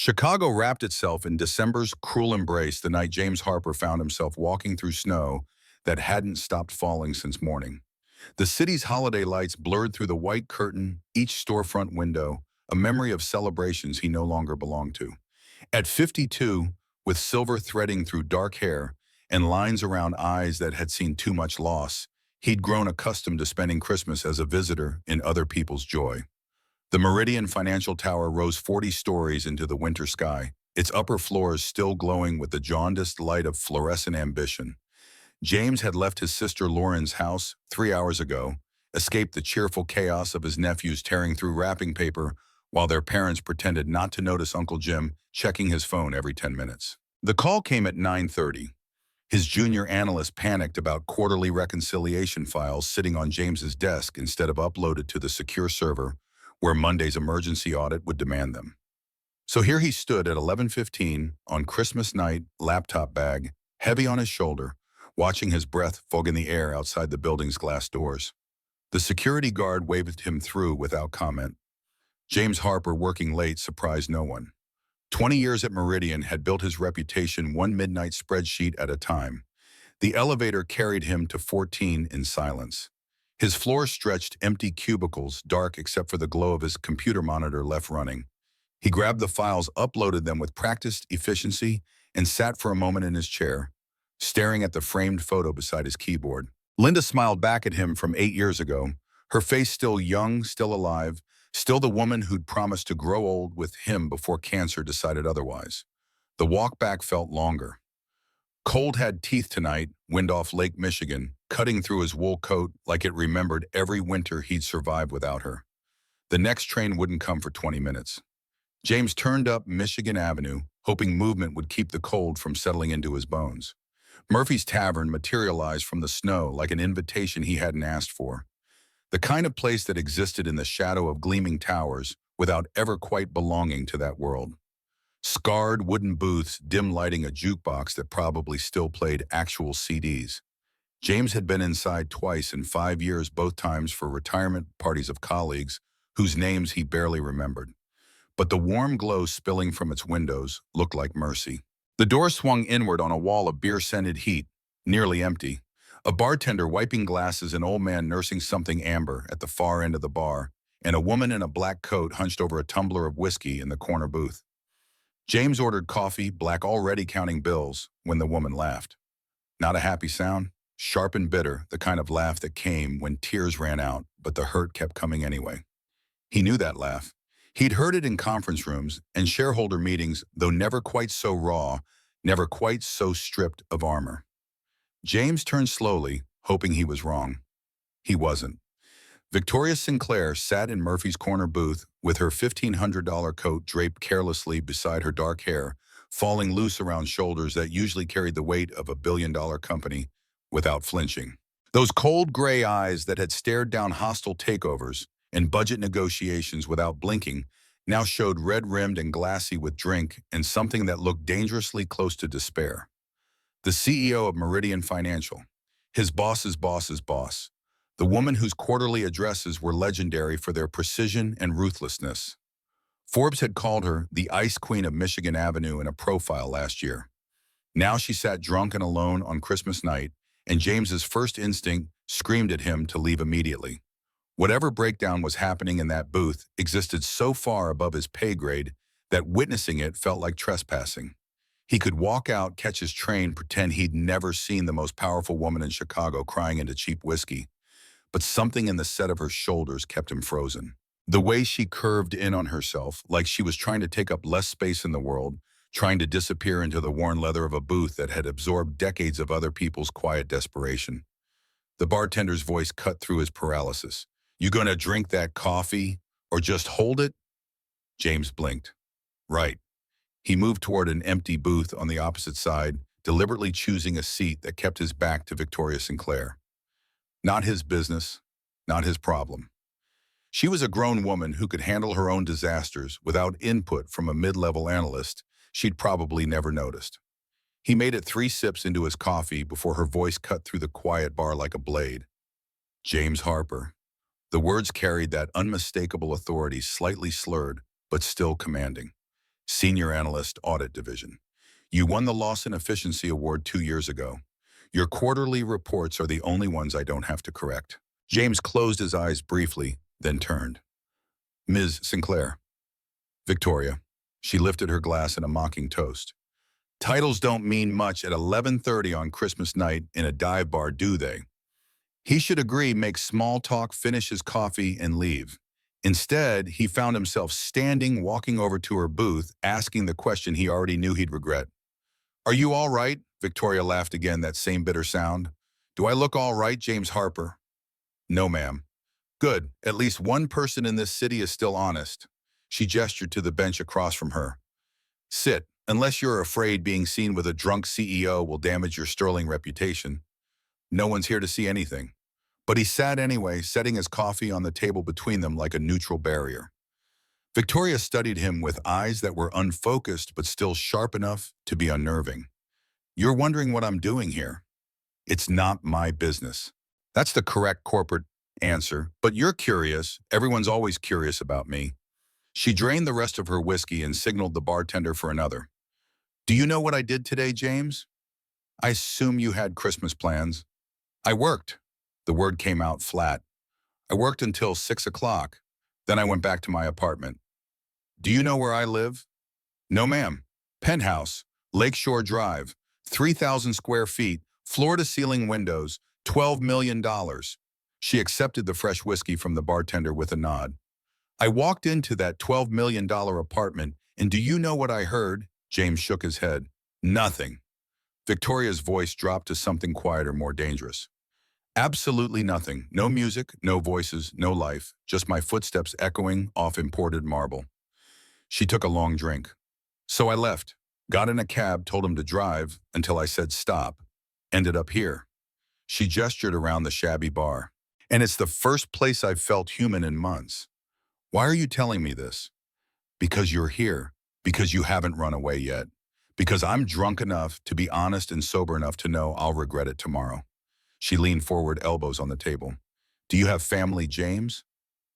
Chicago wrapped itself in December's cruel embrace the night James Harper found himself walking through snow that hadn't stopped falling since morning. The city's holiday lights blurred through the white curtain, each storefront window, a memory of celebrations he no longer belonged to. At 52, with silver threading through dark hair and lines around eyes that had seen too much loss, he'd grown accustomed to spending Christmas as a visitor in other people's joy. The Meridian Financial Tower rose 40 stories into the winter sky, its upper floors still glowing with the jaundiced light of fluorescent ambition. James had left his sister Lauren's house 3 hours ago, escaped the cheerful chaos of his nephews tearing through wrapping paper while their parents pretended not to notice Uncle Jim checking his phone every 10 minutes. The call came at 9:30. His junior analyst panicked about quarterly reconciliation files sitting on James's desk instead of uploaded to the secure server where Monday's emergency audit would demand them. So here he stood at 11:15 on Christmas night, laptop bag, heavy on his shoulder, watching his breath fog in the air outside the building's glass doors. The security guard waved him through without comment. James Harper, working late, surprised no one. 20 years at Meridian had built his reputation one midnight spreadsheet at a time. The elevator carried him to 14 in silence. His floor stretched empty cubicles, dark except for the glow of his computer monitor left running. He grabbed the files, uploaded them with practiced efficiency, and sat for a moment in his chair, staring at the framed photo beside his keyboard. Linda smiled back at him from 8 years ago, her face still young, still alive, still the woman who'd promised to grow old with him before cancer decided otherwise. The walk back felt longer. Cold had teeth tonight, wind off Lake Michigan, cutting through his wool coat like it remembered every winter he'd survived without her. The next train wouldn't come for 20 minutes. James turned up Michigan Avenue, hoping movement would keep the cold from settling into his bones. Murphy's Tavern materialized from the snow like an invitation he hadn't asked for. The kind of place that existed in the shadow of gleaming towers without ever quite belonging to that world. Scarred wooden booths dim lighting a jukebox that probably still played actual CDs. James had been inside twice in 5 years, both times for retirement parties of colleagues whose names he barely remembered. But the warm glow spilling from its windows looked like mercy. The door swung inward on a wall of beer-scented heat, nearly empty. A bartender wiping glasses, an old man nursing something amber at the far end of the bar, and a woman in a black coat hunched over a tumbler of whiskey in the corner booth. James ordered coffee, black, already counting bills, when the woman laughed. Not a happy sound, sharp and bitter, the kind of laugh that came when tears ran out, but the hurt kept coming anyway. He knew that laugh. He'd heard it in conference rooms and shareholder meetings, though never quite so raw, never quite so stripped of armor. James turned slowly, hoping he was wrong. He wasn't. Victoria Sinclair sat in Murphy's corner booth with her $1,500 coat draped carelessly beside her dark hair, falling loose around shoulders that usually carried the weight of a billion-dollar company without flinching. Those cold gray eyes that had stared down hostile takeovers and budget negotiations without blinking now showed red-rimmed and glassy with drink and something that looked dangerously close to despair. The CEO of Meridian Financial, his boss's boss's boss, the woman whose quarterly addresses were legendary for their precision and ruthlessness. Forbes had called her the Ice Queen of Michigan Avenue in a profile last year. Now she sat drunk and alone on Christmas night, and James's first instinct screamed at him to leave immediately. Whatever breakdown was happening in that booth existed so far above his pay grade that witnessing it felt like trespassing. He could walk out, catch his train, pretend he'd never seen the most powerful woman in Chicago crying into cheap whiskey. But something in the set of her shoulders kept him frozen. The way she curved in on herself, like she was trying to take up less space in the world, trying to disappear into the worn leather of a booth that had absorbed decades of other people's quiet desperation. The bartender's voice cut through his paralysis. "You gonna drink that coffee, or just hold it?" James blinked. Right. He moved toward an empty booth on the opposite side, deliberately choosing a seat that kept his back to Victoria Sinclair. Not his business, not his problem. She was a grown woman who could handle her own disasters without input from a mid-level analyst she'd probably never noticed. He made it 3 sips into his coffee before her voice cut through the quiet bar like a blade. James Harper. The words carried that unmistakable authority, slightly slurred, but still commanding. Senior Analyst Audit Division. You won the Lawson Efficiency Award 2 years ago. Your quarterly reports are the only ones I don't have to correct. James closed his eyes briefly, then turned. Ms. Sinclair. Victoria. She lifted her glass in a mocking toast. Titles don't mean much at 11:30 on Christmas night in a dive bar, do they? He should agree, make small talk, finish his coffee, and leave. Instead, he found himself standing, walking over to her booth, asking the question he already knew he'd regret. Are you all right? Victoria laughed again, that same bitter sound. Do I look all right, James Harper? No, ma'am. Good. At least one person in this city is still honest. She gestured to the bench across from her. Sit, unless you're afraid being seen with a drunk CEO will damage your sterling reputation. No one's here to see anything. But he sat anyway, setting his coffee on the table between them like a neutral barrier. Victoria studied him with eyes that were unfocused but still sharp enough to be unnerving. You're wondering what I'm doing here. It's not my business. That's the correct corporate answer, but you're curious. Everyone's always curious about me. She drained the rest of her whiskey and signaled the bartender for another. Do you know what I did today, James? I assume you had Christmas plans. I worked. The word came out flat. I worked until 6 o'clock. Then I went back to my apartment. Do you know where I live? No, ma'am. Penthouse, Lakeshore Drive, 3,000 square feet, floor-to-ceiling windows, $12 million. She accepted the fresh whiskey from the bartender with a nod. I walked into that $12 million apartment, and do you know what I heard? James shook his head. Nothing. Victoria's voice dropped to something quieter, more dangerous. Absolutely nothing. No music, no voices, no life, just my footsteps echoing off imported marble. She took a long drink. So I left, got in a cab, told him to drive until I said stop. Ended up here. She gestured around the shabby bar. And it's the first place I've felt human in months. Why are you telling me this? Because you're here. Because you haven't run away yet. Because I'm drunk enough to be honest and sober enough to know I'll regret it tomorrow. She leaned forward, elbows on the table. Do you have family, James?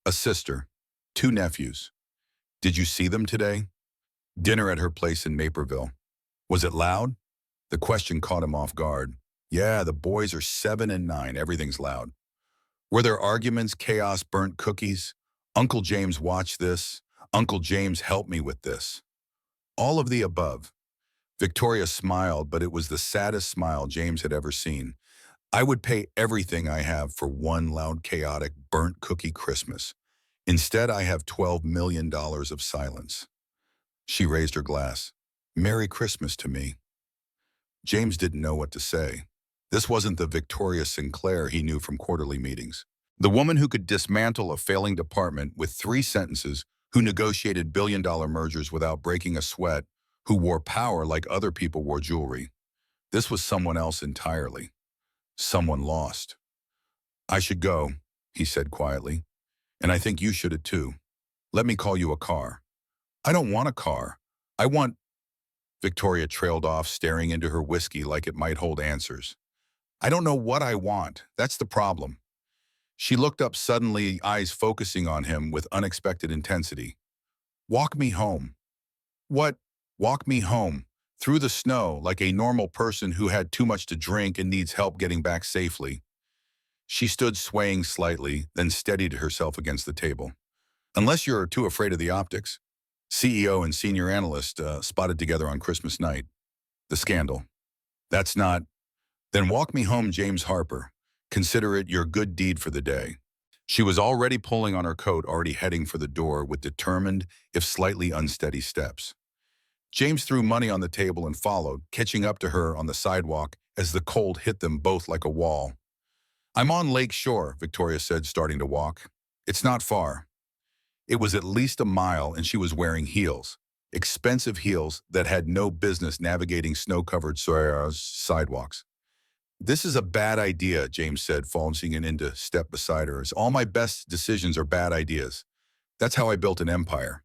A sister. 2 nephews. Did you see them today? Dinner at her place in Naperville. Was it loud? The question caught him off guard. Yeah, the boys are 7 and 9. Everything's loud. Were there arguments, chaos, burnt cookies? Uncle James watched this. Uncle James helped me with this. All of the above. Victoria smiled, but it was the saddest smile James had ever seen. I would pay everything I have for one loud, chaotic, burnt cookie Christmas. Instead, I have $12 million of silence. She raised her glass. Merry Christmas to me. James didn't know what to say. This wasn't the Victoria Sinclair he knew from quarterly meetings. The woman who could dismantle a failing department with 3 sentences, who negotiated billion-dollar mergers without breaking a sweat, who wore power like other people wore jewelry. This was someone else entirely. Someone lost. I should go, he said quietly. And I think you should too. Let me call you a car. I don't want a car. I want... Victoria trailed off, staring into her whiskey like it might hold answers. I don't know what I want. That's the problem. She looked up suddenly, eyes focusing on him with unexpected intensity. Walk me home. What? Walk me home. Through the snow, like a normal person who had too much to drink and needs help getting back safely. She stood swaying slightly, then steadied herself against the table. Unless you're too afraid of the optics. CEO and senior analyst spotted together on Christmas night. The scandal. That's not... Then walk me home, James Harper. Consider it your good deed for the day. She was already pulling on her coat, already heading for the door with determined, if slightly unsteady steps. James threw money on the table and followed, catching up to her on the sidewalk as the cold hit them both like a wall. I'm on Lake Shore, Victoria said, starting to walk. It's not far. It was at least a mile, and she was wearing heels, expensive heels that had no business navigating snow-covered sidewalks. This is a bad idea, James said, falling into step beside her. All my best decisions are bad ideas. That's how I built an empire.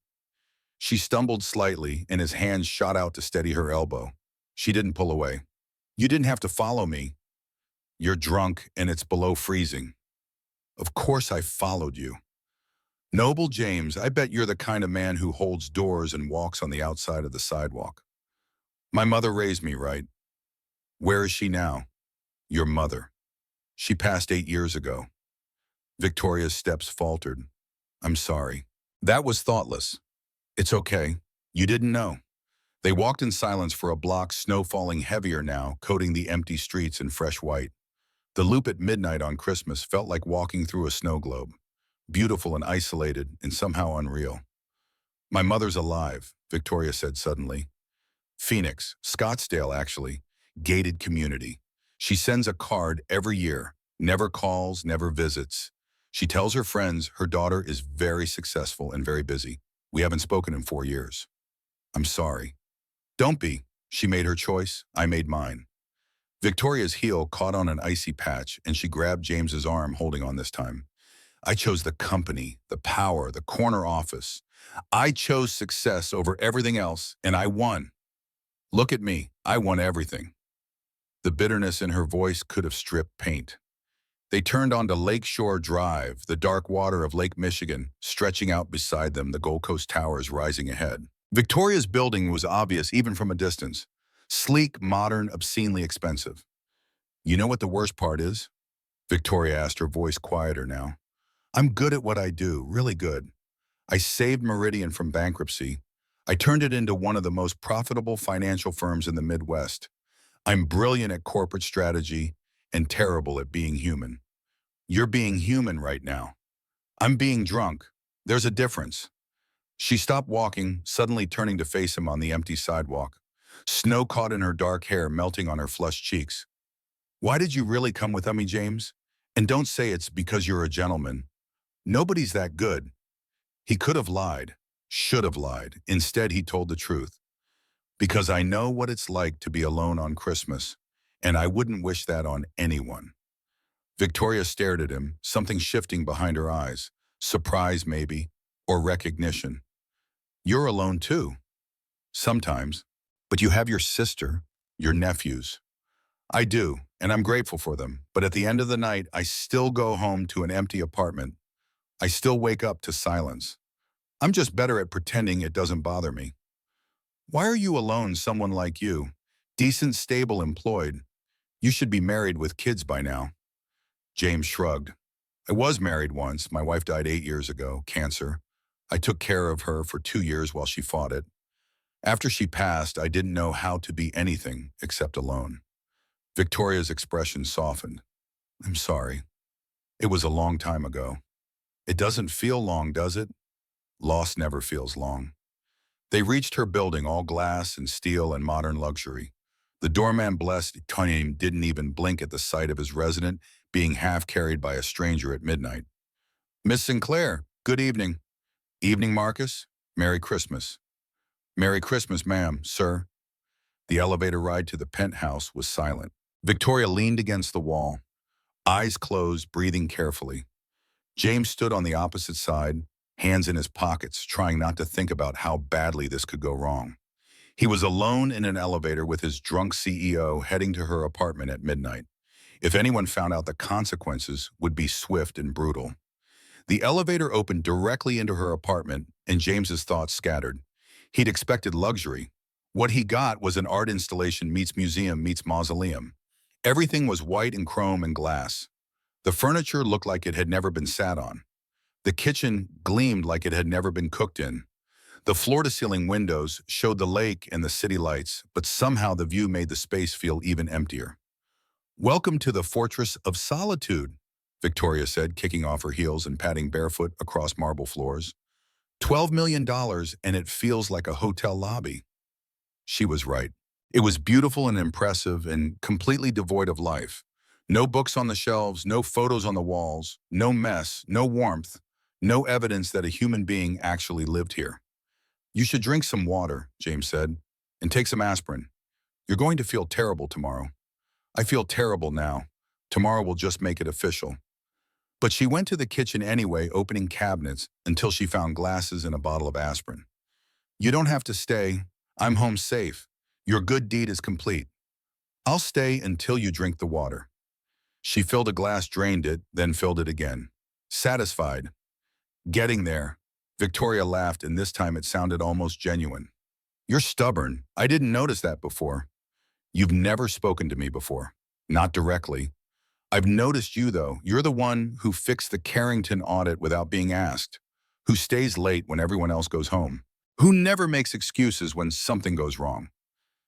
She stumbled slightly, and his hands shot out to steady her elbow. She didn't pull away. You didn't have to follow me. You're drunk, and it's below freezing. Of course I followed you. Noble James, I bet you're the kind of man who holds doors and walks on the outside of the sidewalk. My mother raised me right. Where is she now? Your mother. She passed 8 years ago. Victoria's steps faltered. I'm sorry. That was thoughtless. It's okay. You didn't know. They walked in silence for a block, snow falling heavier now, coating the empty streets in fresh white. The loop at midnight on Christmas felt like walking through a snow globe, beautiful and isolated and somehow unreal. My mother's alive, Victoria said suddenly. Phoenix, Scottsdale actually, gated community. She sends a card every year, never calls, never visits. She tells her friends her daughter is very successful and very busy. We haven't spoken in 4 years. I'm sorry. Don't be. She made her choice. I made mine. Victoria's heel caught on an icy patch, and she grabbed James's arm, holding on this time. I chose the company, the power, the corner office. I chose success over everything else, and I won. Look at me. I won everything. The bitterness in her voice could have stripped paint. They turned onto Lakeshore Drive, the dark water of Lake Michigan, stretching out beside them, the Gold Coast towers rising ahead. Victoria's building was obvious even from a distance. Sleek, modern, obscenely expensive. You know what the worst part is? Victoria asked, her voice quieter now. I'm good at what I do, really good. I saved Meridian from bankruptcy. I turned it into one of the most profitable financial firms in the Midwest. I'm brilliant at corporate strategy and terrible at being human. You're being human right now. I'm being drunk. There's a difference. She stopped walking, suddenly turning to face him on the empty sidewalk. Snow caught in her dark hair, melting on her flushed cheeks. Why did you really come without me, James? And don't say it's because you're a gentleman. Nobody's that good. He could have lied, should have lied. Instead, he told the truth. Because I know what it's like to be alone on Christmas, and I wouldn't wish that on anyone. Victoria stared at him, something shifting behind her eyes. Surprise, maybe, or recognition. You're alone too. Sometimes. But you have your sister, your nephews. I do, and I'm grateful for them. But at the end of the night, I still go home to an empty apartment. I still wake up to silence. I'm just better at pretending it doesn't bother me. Why are you alone, someone like you? Decent, stable, employed. You should be married with kids by now. James shrugged. I was married once. My wife died 8 years ago, cancer. I took care of her for 2 years while she fought it. After she passed, I didn't know how to be anything except alone. Victoria's expression softened. I'm sorry. It was a long time ago. It doesn't feel long, does it? Loss never feels long. They reached her building, all glass and steel and modern luxury. The doorman, blessed Tony, didn't even blink at the sight of his resident being half carried by a stranger at midnight. Miss Sinclair, good evening. Evening, Marcus. Merry Christmas. Merry Christmas, ma'am, sir. The elevator ride to the penthouse was silent. Victoria leaned against the wall, eyes closed, breathing carefully. James stood on the opposite side, hands in his pockets, trying not to think about how badly this could go wrong. He was alone in an elevator with his drunk CEO heading to her apartment at midnight. If anyone found out, the consequences would be swift and brutal. The elevator opened directly into her apartment, and James's thoughts scattered. He'd expected luxury. What he got was an art installation meets museum meets mausoleum. Everything was white and chrome and glass. The furniture looked like it had never been sat on. The kitchen gleamed like it had never been cooked in. The floor-to-ceiling windows showed the lake and the city lights, but somehow the view made the space feel even emptier. Welcome to the Fortress of Solitude, Victoria said, kicking off her heels and padding barefoot across marble floors. $12 million, and it feels like a hotel lobby. She was right. It was beautiful and impressive and completely devoid of life. No books on the shelves, no photos on the walls, no mess, no warmth, no evidence that a human being actually lived here. You should drink some water, James said, and take some aspirin. You're going to feel terrible tomorrow. I feel terrible now. Tomorrow will just make it official. But she went to the kitchen anyway, opening cabinets until she found glasses and a bottle of aspirin. You don't have to stay. I'm home safe. Your good deed is complete. I'll stay until you drink the water. She filled a glass, drained it, then filled it again. Satisfied. Getting there. Victoria laughed, and this time it sounded almost genuine. You're stubborn. I didn't notice that before. You've never spoken to me before. Not directly. I've noticed you, though. You're the one who fixed the Carrington audit without being asked, who stays late when everyone else goes home, who never makes excuses when something goes wrong.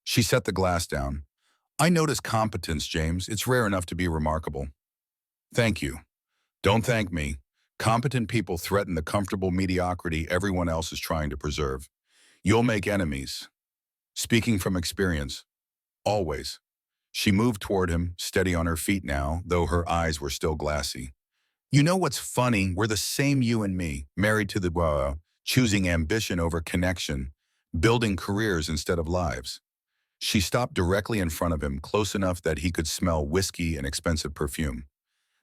She set the glass down. I notice competence, James. It's rare enough to be remarkable. Thank you. Don't thank me. Competent people threaten the comfortable mediocrity everyone else is trying to preserve. You'll make enemies. Speaking from experience. Always. She moved toward him, steady on her feet now, though her eyes were still glassy. You know what's funny? We're the same, you and me, married to the choosing ambition over connection, building careers instead of lives. She stopped directly in front of him, close enough that he could smell whiskey and expensive perfume.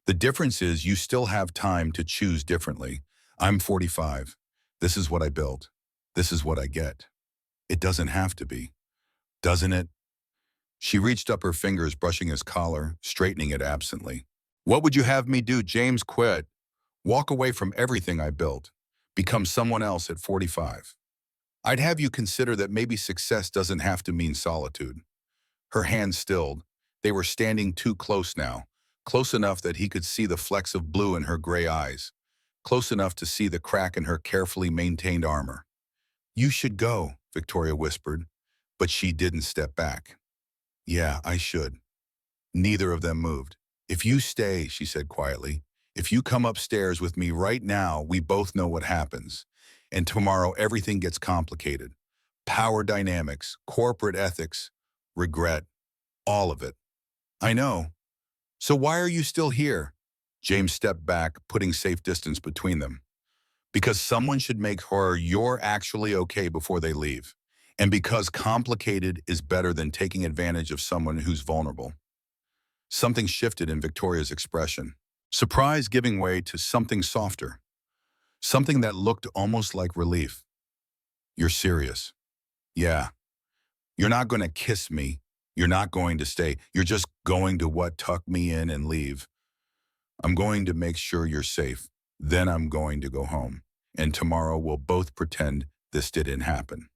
The difference is you still have time to choose differently. I'm 45. This is what I built. This is what I get. It doesn't have to be, doesn't it? She reached up her fingers, brushing his collar, straightening it absently. What would you have me do? James quit. Walk away from everything I built. Become someone else at 45. I'd have you consider that maybe success doesn't have to mean solitude. Her hands stilled. They were standing too close now, close enough that he could see the flecks of blue in her gray eyes, close enough to see the crack in her carefully maintained armor. You should go, Victoria whispered, but she didn't step back. Yeah, I should. Neither of them moved. If you stay, she said quietly, if you come upstairs with me right now, we both know what happens. And tomorrow everything gets complicated. Power dynamics, corporate ethics, regret, all of it. I know. So why are you still here? James stepped back, putting safe distance between them. Because someone should make sure you're actually okay before they leave. And because complicated is better than taking advantage of someone who's vulnerable. Something shifted in Victoria's expression. Surprise giving way to something softer. Something that looked almost like relief. You're serious. Yeah. You're not going to kiss me. You're not going to stay. You're just going to tuck me in and leave. I'm going to make sure you're safe. Then I'm going to go home. And tomorrow we'll both pretend this didn't happen.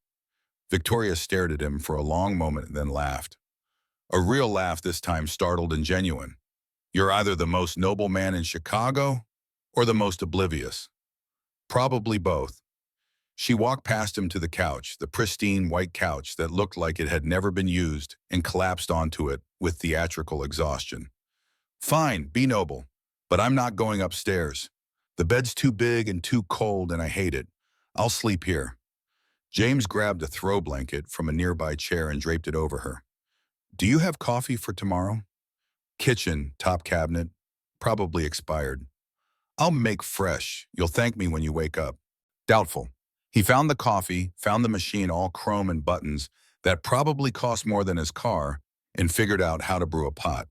Victoria stared at him for a long moment and then laughed. A real laugh this time, startled and genuine. You're either the most noble man in Chicago or the most oblivious. Probably both. She walked past him to the couch, the pristine white couch that looked like it had never been used, and collapsed onto it with theatrical exhaustion. Fine, be noble, but I'm not going upstairs. The bed's too big and too cold and I hate it. I'll sleep here. James grabbed a throw blanket from a nearby chair and draped it over her. Do you have coffee for tomorrow? Kitchen, top cabinet, probably expired. I'll make fresh. You'll thank me when you wake up. Doubtful. He found the coffee, found the machine all chrome and buttons that probably cost more than his car, and figured out how to brew a pot.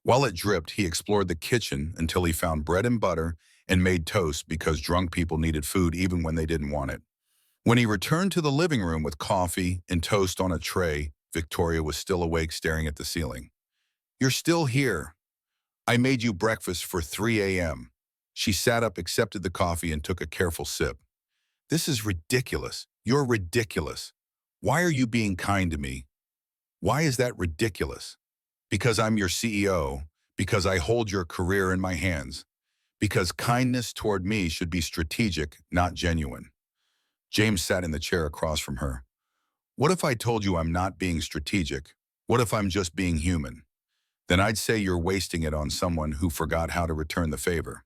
While it dripped, he explored the kitchen until he found bread and butter and made toast because drunk people needed food even when they didn't want it. When he returned to the living room with coffee and toast on a tray, Victoria was still awake, staring at the ceiling. You're still here. I made you breakfast for 3 a.m. She sat up, accepted the coffee, and took a careful sip. This is ridiculous. You're ridiculous. Why are you being kind to me? Why is that ridiculous? Because I'm your CEO, because I hold your career in my hands, because kindness toward me should be strategic, not genuine. James sat in the chair across from her. What if I told you I'm not being strategic? What if I'm just being human? Then I'd say you're wasting it on someone who forgot how to return the favor.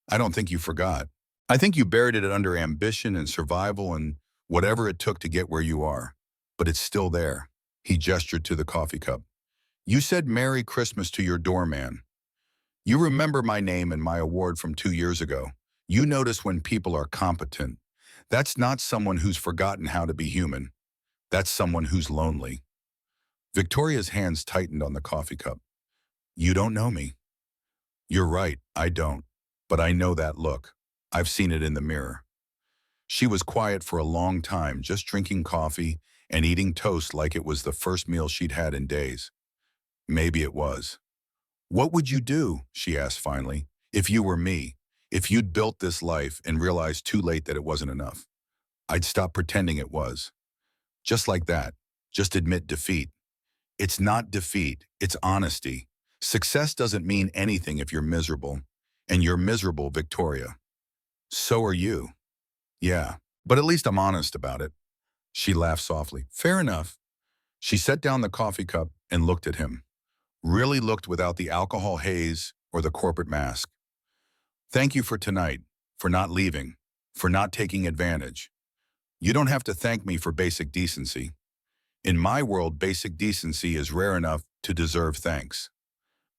I don't think you forgot. I think you buried it under ambition and survival and whatever it took to get where you are. But it's still there. He gestured to the coffee cup. You said Merry Christmas to your doorman. You remember my name and my award from 2 years ago. You notice when people are competent. That's not someone who's forgotten how to be human. That's someone who's lonely. Victoria's hands tightened on the coffee cup. You don't know me. You're right, I don't. But I know that look. I've seen it in the mirror. She was quiet for a long time, just drinking coffee and eating toast like it was the first meal she'd had in days. Maybe it was. What would you do, she asked finally, if you were me? If you'd built this life and realized too late that it wasn't enough, I'd stop pretending it was. Just like that. Just admit defeat. It's not defeat, it's honesty. Success doesn't mean anything if you're miserable. And you're miserable, Victoria. So are you. Yeah, but at least I'm honest about it. She laughed softly. Fair enough. She set down the coffee cup and looked at him. Really looked without the alcohol haze or the corporate mask. Thank you for tonight, for not leaving, for not taking advantage. You don't have to thank me for basic decency. In my world, basic decency is rare enough to deserve thanks.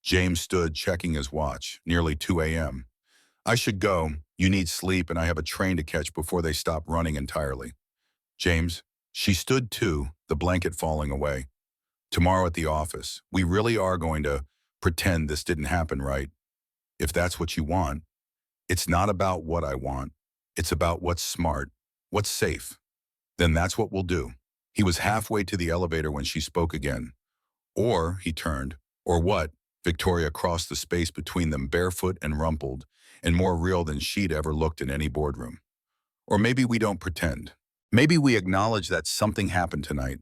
James stood checking his watch, nearly 2 a.m. I should go. You need sleep and I have a train to catch before they stop running entirely. James, she stood too, the blanket falling away. Tomorrow at the office, we really are going to pretend this didn't happen, right? If that's what you want. It's not about what I want. It's about what's smart, what's safe. Then that's what we'll do. He was halfway to the elevator when she spoke again. Or, he turned, or what? Victoria crossed the space between them barefoot and rumpled, and more real than she'd ever looked in any boardroom. Or maybe we don't pretend. Maybe we acknowledge that something happened tonight.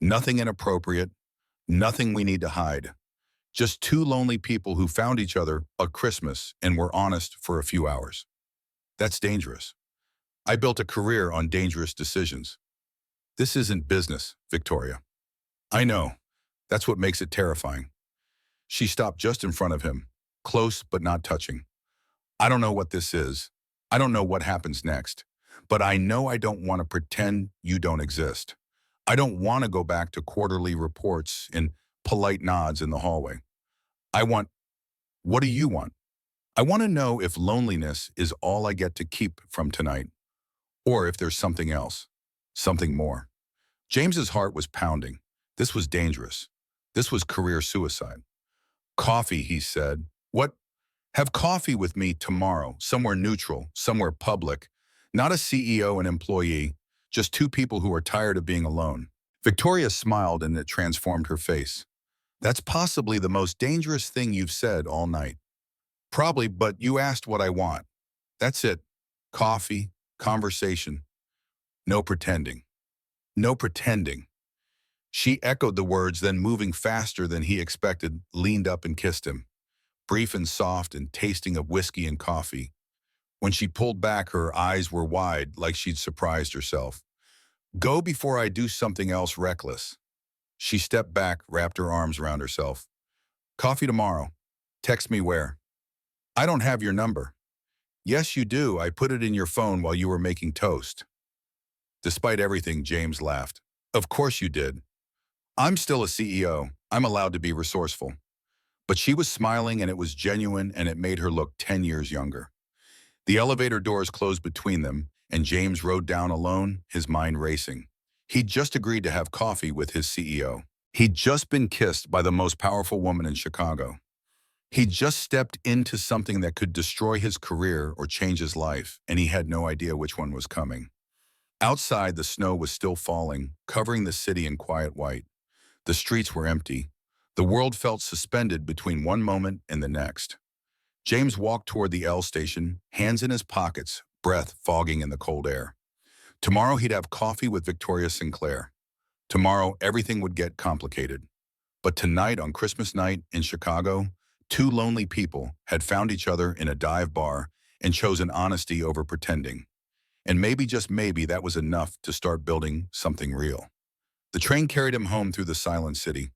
Nothing inappropriate, nothing we need to hide. Just two lonely people who found each other at Christmas and were honest for a few hours. That's dangerous. I built a career on dangerous decisions. This isn't business, Victoria. I know. That's what makes it terrifying. She stopped just in front of him, close but not touching. I don't know what this is. I don't know what happens next. But I know I don't want to pretend you don't exist. I don't want to go back to quarterly reports and polite nods in the hallway. What do you want? I want to know if loneliness is all I get to keep from tonight, or if there's something else, something more. James's heart was pounding. This was dangerous. This was career suicide. Coffee, he said. What? Have coffee with me tomorrow, somewhere neutral, somewhere public. Not a CEO and employee, just two people who are tired of being alone. Victoria smiled and it transformed her face. That's possibly the most dangerous thing you've said all night. Probably, but you asked what I want. That's it. Coffee, conversation. No pretending. No pretending. She echoed the words, then moving faster than he expected, leaned up and kissed him. Brief and soft and tasting of whiskey and coffee. When she pulled back, her eyes were wide, like she'd surprised herself. Go before I do something else reckless. She stepped back, wrapped her arms around herself. Coffee tomorrow. Text me where. I don't have your number. Yes, you do. I put it in your phone while you were making toast. Despite everything, James laughed. Of course you did. I'm still a CEO. I'm allowed to be resourceful. But she was smiling and it was genuine and it made her look 10 years younger. The elevator doors closed between them and James rode down alone, his mind racing. He'd just agreed to have coffee with his CEO. He'd just been kissed by the most powerful woman in Chicago. He'd just stepped into something that could destroy his career or change his life, and he had no idea which one was coming. Outside, the snow was still falling, covering the city in quiet white. The streets were empty. The world felt suspended between one moment and the next. James walked toward the L station, hands in his pockets, breath fogging in the cold air. Tomorrow he'd have coffee with Victoria Sinclair. Tomorrow everything would get complicated. But tonight, on Christmas night in Chicago, two lonely people had found each other in a dive bar and chosen honesty over pretending. And maybe, just maybe, that was enough to start building something real. The train carried him home through the silent city.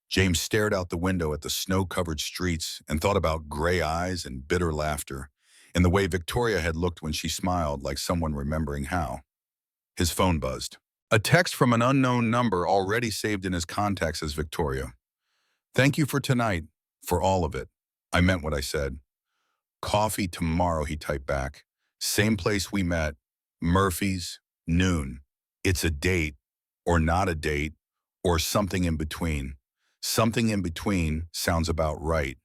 James stared out the window at the snow-covered streets and thought about gray eyes and bitter laughter, and the way Victoria had looked when she smiled, like someone remembering how. His phone buzzed. A text from an unknown number already saved in his contacts as Victoria. Thank you for tonight, for all of it. I meant what I said. Coffee tomorrow, he typed back. Same place we met. Murphy's, noon. It's a date, or not a date, or something in between. Something in between sounds about right.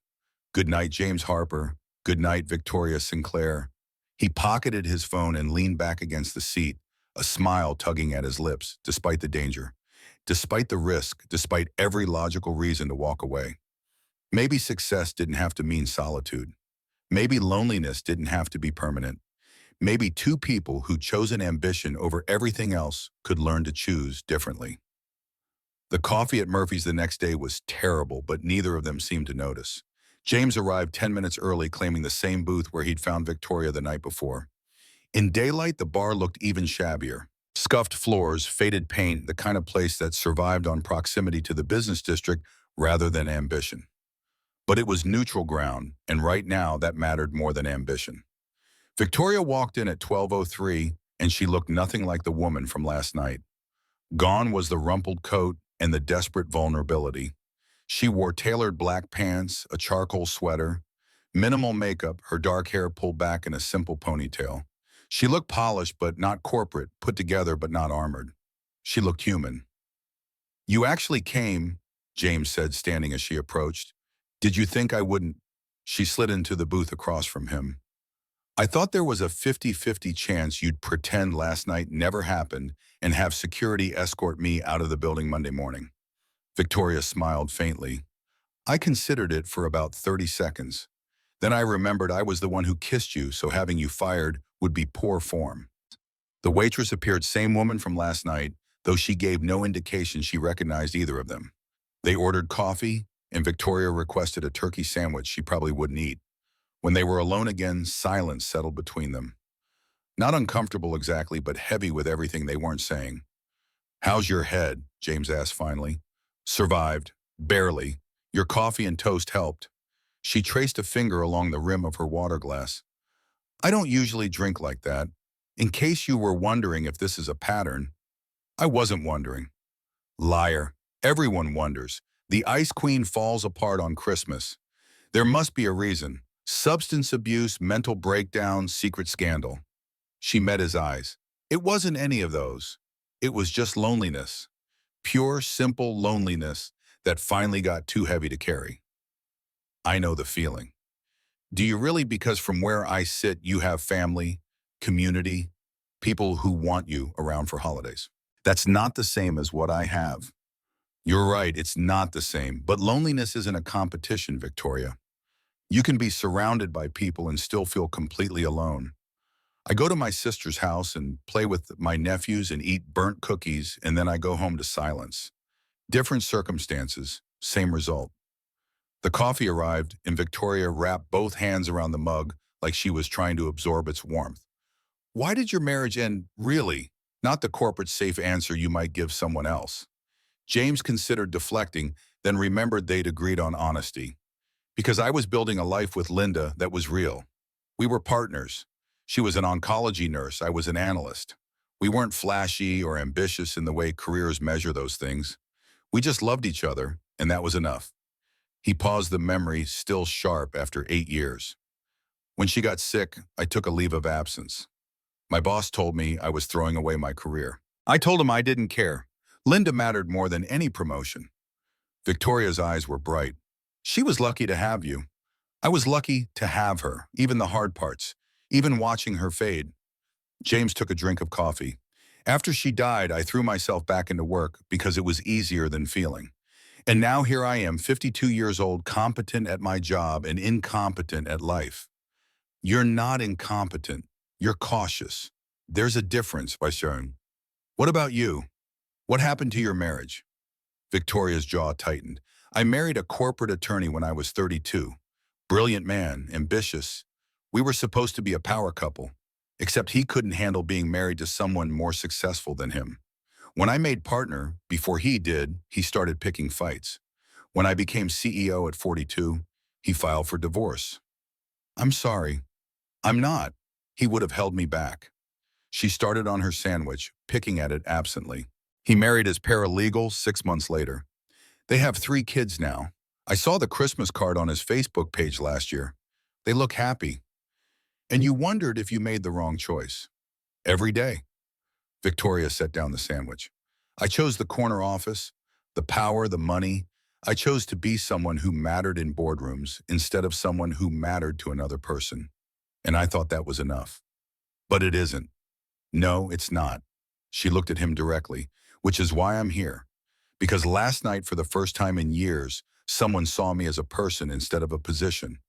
Good night, James Harper. Good night, Victoria Sinclair. He pocketed his phone and leaned back against the seat, a smile tugging at his lips, despite the danger, despite the risk, despite every logical reason to walk away. Maybe success didn't have to mean solitude. Maybe loneliness didn't have to be permanent. Maybe two people who chose an ambition over everything else could learn to choose differently. The coffee at Murphy's the next day was terrible, but neither of them seemed to notice. James arrived 10 minutes early, claiming the same booth where he'd found Victoria the night before. In daylight, the bar looked even shabbier. Scuffed floors, faded paint, the kind of place that survived on proximity to the business district rather than ambition. But it was neutral ground, and right now that mattered more than ambition. Victoria walked in at 12:03, and she looked nothing like the woman from last night. Gone was the rumpled coat and the desperate vulnerability. She wore tailored black pants, a charcoal sweater, minimal makeup, her dark hair pulled back in a simple ponytail. She looked polished but not corporate, put together but not armored. She looked human. "You actually came," James said, standing as she approached. "Did you think I wouldn't?" She slid into the booth across from him. "I thought there was a 50-50 chance you'd pretend last night never happened and have security escort me out of the building Monday morning." Victoria smiled faintly. "I considered it for about 30 seconds. Then I remembered I was the one who kissed you, so having you fired would be poor form." The waitress appeared same woman from last night, though she gave no indication she recognized either of them. They ordered coffee, and Victoria requested a turkey sandwich she probably wouldn't eat. When they were alone again, silence settled between them. Not uncomfortable exactly, but heavy with everything they weren't saying. "How's your head?" James asked finally. "Survived. Barely. Your coffee and toast helped." She traced a finger along the rim of her water glass. "I don't usually drink like that. In case you were wondering if this is a pattern." "I wasn't wondering." "Liar. Everyone wonders. The Ice Queen falls apart on Christmas. There must be a reason. Substance abuse, mental breakdown, secret scandal." She met his eyes. "It wasn't any of those. It was just loneliness. Pure, simple loneliness that finally got too heavy to carry." "I know the feeling." "Do you really? Because from where I sit, you have family, community, people who want you around for holidays." "That's not the same as what I have." "You're right, it's not the same. But loneliness isn't a competition, Victoria. You can be surrounded by people and still feel completely alone. I go to my sister's house and play with my nephews and eat burnt cookies, and then I go home to silence. Different circumstances, same result." The coffee arrived, and Victoria wrapped both hands around the mug like she was trying to absorb its warmth. "Why did your marriage end, really? Not the corporate safe answer you might give someone else." James considered deflecting, then remembered they'd agreed on honesty. "Because I was building a life with Linda that was real. We were partners. She was an oncology nurse, I was an analyst. We weren't flashy or ambitious in the way careers measure those things. We just loved each other, and that was enough." He paused, the memory still sharp after 8 years. "When she got sick, I took a leave of absence. My boss told me I was throwing away my career. I told him I didn't care. Linda mattered more than any promotion." Victoria's eyes were bright. "She was lucky to have you. I was lucky to have her, even the hard parts, even watching her fade." James took a drink of coffee. "After she died, I threw myself back into work because it was easier than feeling. And now here I am, 52 years old, competent at my job and incompetent at life." "You're not incompetent. You're cautious. There's a difference, Vaishon. What about you? What happened to your marriage?" Victoria's jaw tightened. "I married a corporate attorney when I was 32. Brilliant man, ambitious. We were supposed to be a power couple, except he couldn't handle being married to someone more successful than him. When I made partner, before he did, he started picking fights. When I became CEO at 42, he filed for divorce. I'm sorry. I'm not. He would have held me back." She started on her sandwich, picking at it absently. "He married his paralegal 6 months later. They have 3 kids now. I saw the Christmas card on his Facebook page last year. They look happy. And you wondered if you made the wrong choice." "Every day." Victoria set down the sandwich. "I chose the corner office, the power, the money. I chose to be someone who mattered in boardrooms instead of someone who mattered to another person. And I thought that was enough. But it isn't. No, it's not." She looked at him directly, "Which is why I'm here. Because last night, for the first time in years, someone saw me as a person instead of a position.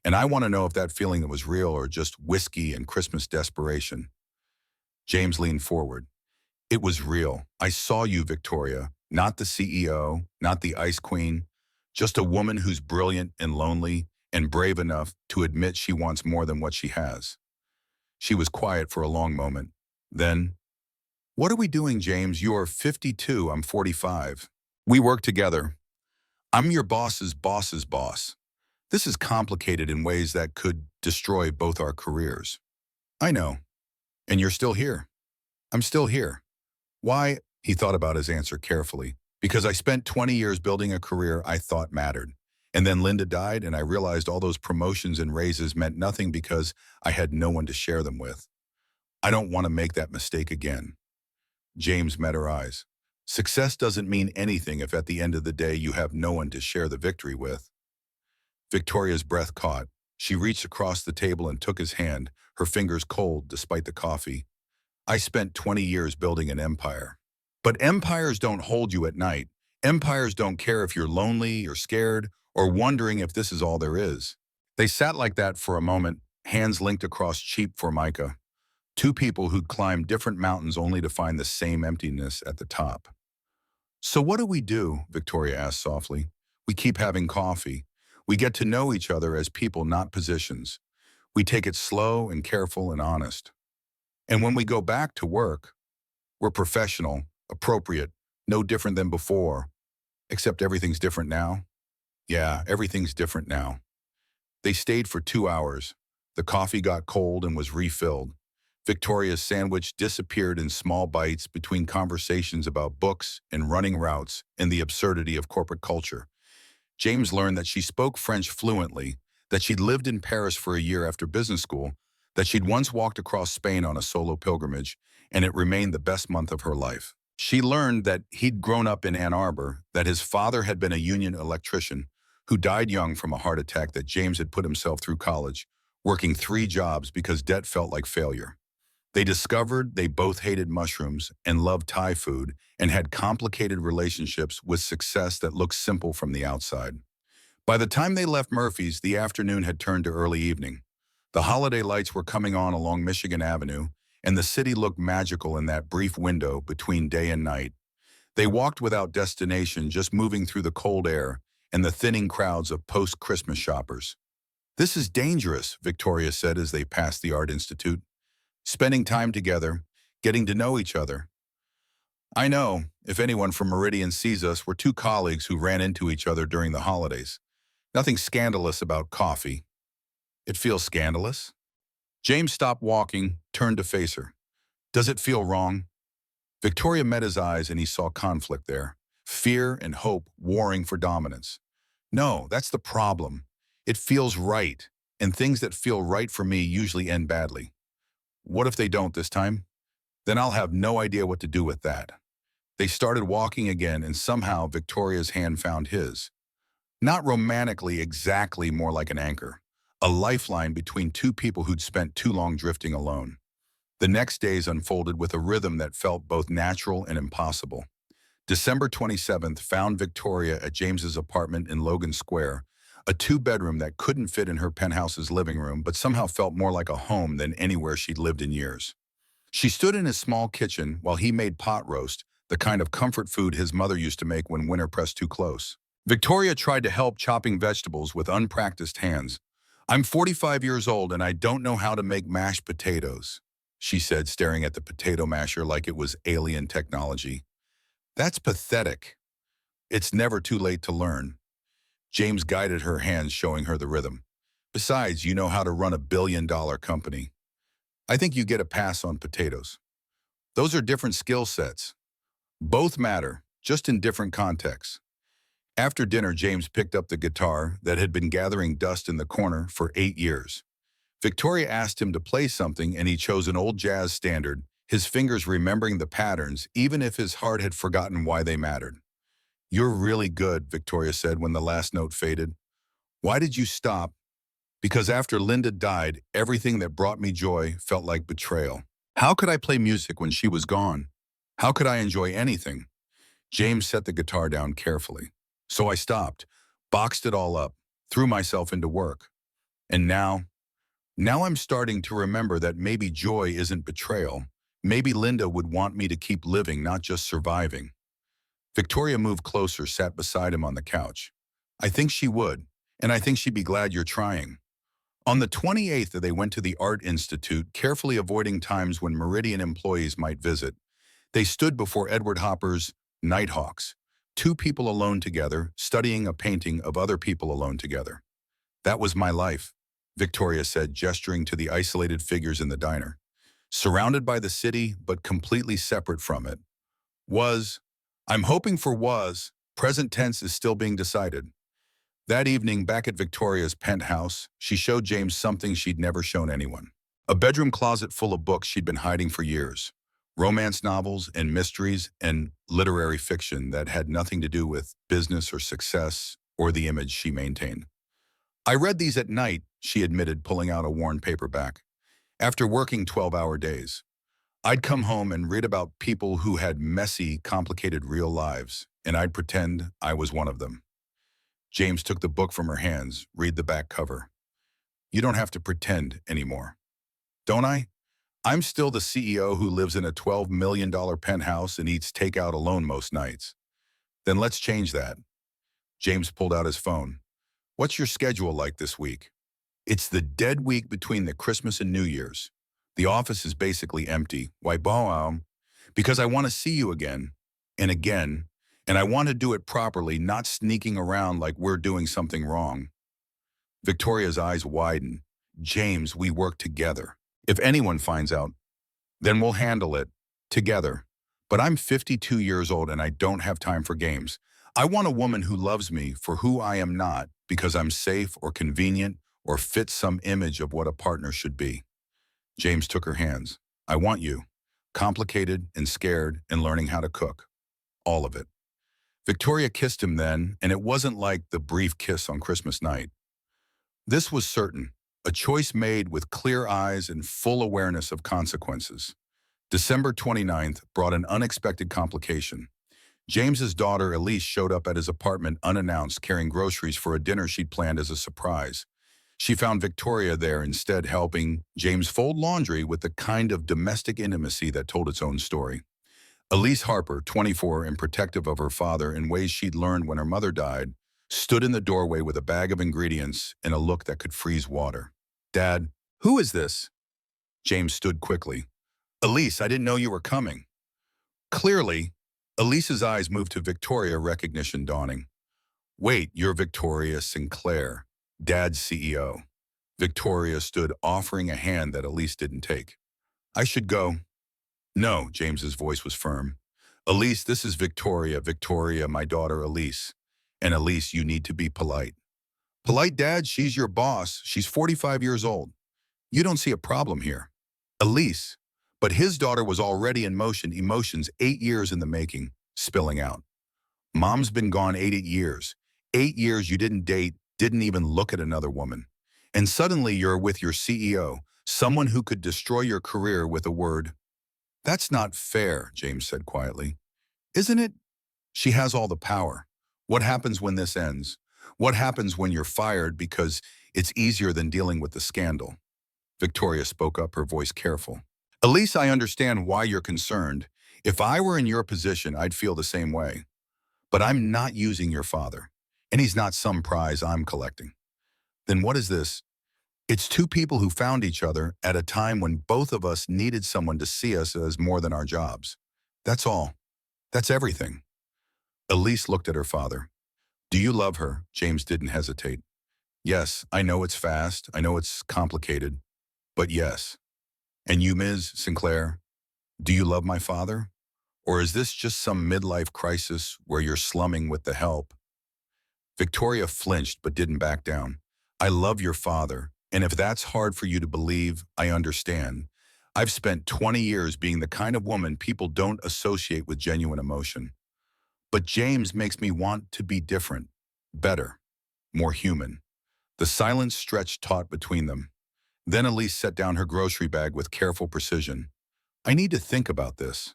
And I want to know if that feeling was real or just whiskey and Christmas desperation. James leaned forward. It was real. I saw you, Victoria. Not the CEO, not the ice queen, just a woman who's brilliant and lonely and brave enough to admit she wants more than what she has. She was quiet for a long moment. Then, what are we doing, James? You are 52, I'm 45. We work together. I'm your boss's boss. This is complicated in ways that could destroy both our careers. I know. And you're still here. I'm still here. Why? He thought about his answer carefully. Because I spent 20 years building a career I thought mattered. And then Linda died, and I realized all those promotions and raises meant nothing because I had no one to share them with. I don't want to make that mistake again. James met her eyes. Success doesn't mean anything if at the end of the day you have no one to share the victory with. Victoria's breath caught. She reached across the table and took his hand, her fingers cold despite the coffee. I spent 20 years building an empire. But empires don't hold you at night. Empires don't care if you're lonely or scared or wondering if this is all there is. They sat like that for a moment, hands linked across cheap formica. Two people who'd climbed different mountains only to find the same emptiness at the top. So what do we do? Victoria asked softly. We keep having coffee. We get to know each other as people, not positions. We take it slow and careful and honest. And when we go back to work, we're professional, appropriate, no different than before. Except everything's different now. Yeah, everything's different now. They stayed for 2 hours. The coffee got cold and was refilled. Victoria's sandwich disappeared in small bites between conversations about books and running routes and the absurdity of corporate culture. James learned that she spoke French fluently, that she'd lived in Paris for a year after business school, that she'd once walked across Spain on a solo pilgrimage, and it remained the best month of her life. She learned that he'd grown up in Ann Arbor, that his father had been a union electrician who died young from a heart attack, that James had put himself through college, working 3 jobs because debt felt like failure. They discovered they both hated mushrooms and loved Thai food and had complicated relationships with success that looked simple from the outside. By the time they left Murphy's, the afternoon had turned to early evening. The holiday lights were coming on along Michigan Avenue, and the city looked magical in that brief window between day and night. They walked without destination, just moving through the cold air and the thinning crowds of post-Christmas shoppers. This is dangerous, Victoria said as they passed the Art Institute. Spending time together, getting to know each other. I know, if anyone from Meridian sees us, we're 2 colleagues who ran into each other during the holidays. Nothing scandalous about coffee. It feels scandalous. James stopped walking, turned to face her. Does it feel wrong? Victoria met his eyes and he saw conflict there. Fear and hope warring for dominance. No, that's the problem. It feels right, and things that feel right for me usually end badly. What if they don't this time? Then I'll have no idea what to do with that. They started walking again, and somehow Victoria's hand found his. Not romantically exactly, more like an anchor. A lifeline between 2 people who'd spent too long drifting alone. The next days unfolded with a rhythm that felt both natural and impossible. December 27th found Victoria at James's apartment in Logan Square, a 2-bedroom that couldn't fit in her penthouse's living room but somehow felt more like a home than anywhere she'd lived in years. She stood in his small kitchen while he made pot roast, the kind of comfort food his mother used to make when winter pressed too close. Victoria tried to help chopping vegetables with unpracticed hands. I'm 45 years old and I don't know how to make mashed potatoes, she said, staring at the potato masher like it was alien technology. That's pathetic. It's never too late to learn. James guided her hands, showing her the rhythm. Besides, you know how to run a billion-dollar company. I think you get a pass on potatoes. Those are different skill sets. Both matter, just in different contexts. After dinner, James picked up the guitar that had been gathering dust in the corner for 8 years. Victoria asked him to play something, and he chose an old jazz standard, his fingers remembering the patterns, even if his heart had forgotten why they mattered. You're really good, Victoria said when the last note faded. Why did you stop? Because after Linda died, everything that brought me joy felt like betrayal. How could I play music when she was gone? How could I enjoy anything? James set the guitar down carefully. So I stopped, boxed it all up, threw myself into work. And now I'm starting to remember that maybe joy isn't betrayal. Maybe Linda would want me to keep living, not just surviving. Victoria moved closer, sat beside him on the couch. I think she would, and I think she'd be glad you're trying. On the 28th, they went to the Art Institute, carefully avoiding times when Meridian employees might visit. They stood before Edward Hopper's Nighthawks, two people alone together, studying a painting of other people alone together. That was my life, Victoria said, gesturing to the isolated figures in the diner. Surrounded by the city, but completely separate from it. Was, I'm hoping for was, present tense is still being decided. That evening, back at Victoria's penthouse, she showed James something she'd never shown anyone. A bedroom closet full of books she'd been hiding for years. Romance novels and mysteries and literary fiction that had nothing to do with business or success or the image she maintained. I read these at night, she admitted, pulling out a worn paperback. After working 12-hour days, I'd come home and read about people who had messy, complicated real lives, and I'd pretend I was one of them. James took the book from her hands. Read the back cover. You don't have to pretend anymore. Don't I? I'm still the CEO who lives in a $12 million penthouse and eats takeout alone most nights. Then let's change that. James pulled out his phone. What's your schedule like this week? It's the dead week between the Christmas and New Year's. The office is basically empty. Why, boom? Because I want to see you again, and I want to do it properly, not sneaking around like we're doing something wrong. Victoria's eyes widened. James, we work together. If anyone finds out, then we'll handle it together. But I'm 52 years old and I don't have time for games. I want a woman who loves me for who I am, not because I'm safe or convenient or fit some image of what a partner should be. James took her hands. I want you. Complicated and scared and learning how to cook. All of it. Victoria kissed him then, and it wasn't like the brief kiss on Christmas night. This was certain, a choice made with clear eyes and full awareness of consequences. December 29th brought an unexpected complication. James's daughter Elise showed up at his apartment unannounced, carrying groceries for a dinner she'd planned as a surprise. She found Victoria there instead, helping James fold laundry with the kind of domestic intimacy that told its own story. Elise Harper, 24 and protective of her father in ways she'd learned when her mother died, stood in the doorway with a bag of ingredients and a look that could freeze water. Dad, who is this? James stood quickly. Elise, I didn't know you were coming. Clearly, Elise's eyes moved to Victoria, recognition dawning. Wait, you're Victoria Sinclair, Dad's CEO. Victoria stood, offering a hand that Elise didn't take. I should go. No, James's voice was firm. Elise, this is Victoria, my daughter Elise. And Elise, you need to be polite. Polite, Dad? She's your boss. She's 45 years old. You don't see a problem here. Elise. But his daughter was already in motion, emotions 8 years in the making, spilling out. Mom's been gone 8 years. 8 years you didn't date, didn't even look at another woman. And suddenly you're with your CEO, someone who could destroy your career with a word. That's not fair, James said quietly. Isn't it? She has all the power. What happens when this ends? What happens when you're fired because it's easier than dealing with the scandal? Victoria spoke up, her voice careful. Elise, I understand why you're concerned. If I were in your position, I'd feel the same way. But I'm not using your father, and he's not some prize I'm collecting. Then what is this? It's two people who found each other at a time when both of us needed someone to see us as more than our jobs. That's all. That's everything. Elise looked at her father. Do you love her? James didn't hesitate. Yes, I know it's fast. I know it's complicated. But yes. And you, Ms. Sinclair, do you love my father? Or is this just some midlife crisis where you're slumming with the help? Victoria flinched but didn't back down. I love your father, and if that's hard for you to believe, I understand. I've spent 20 years being the kind of woman people don't associate with genuine emotion. But James makes me want to be different, better, more human. The silence stretched taut between them. Then Elise set down her grocery bag with careful precision. I need to think about this.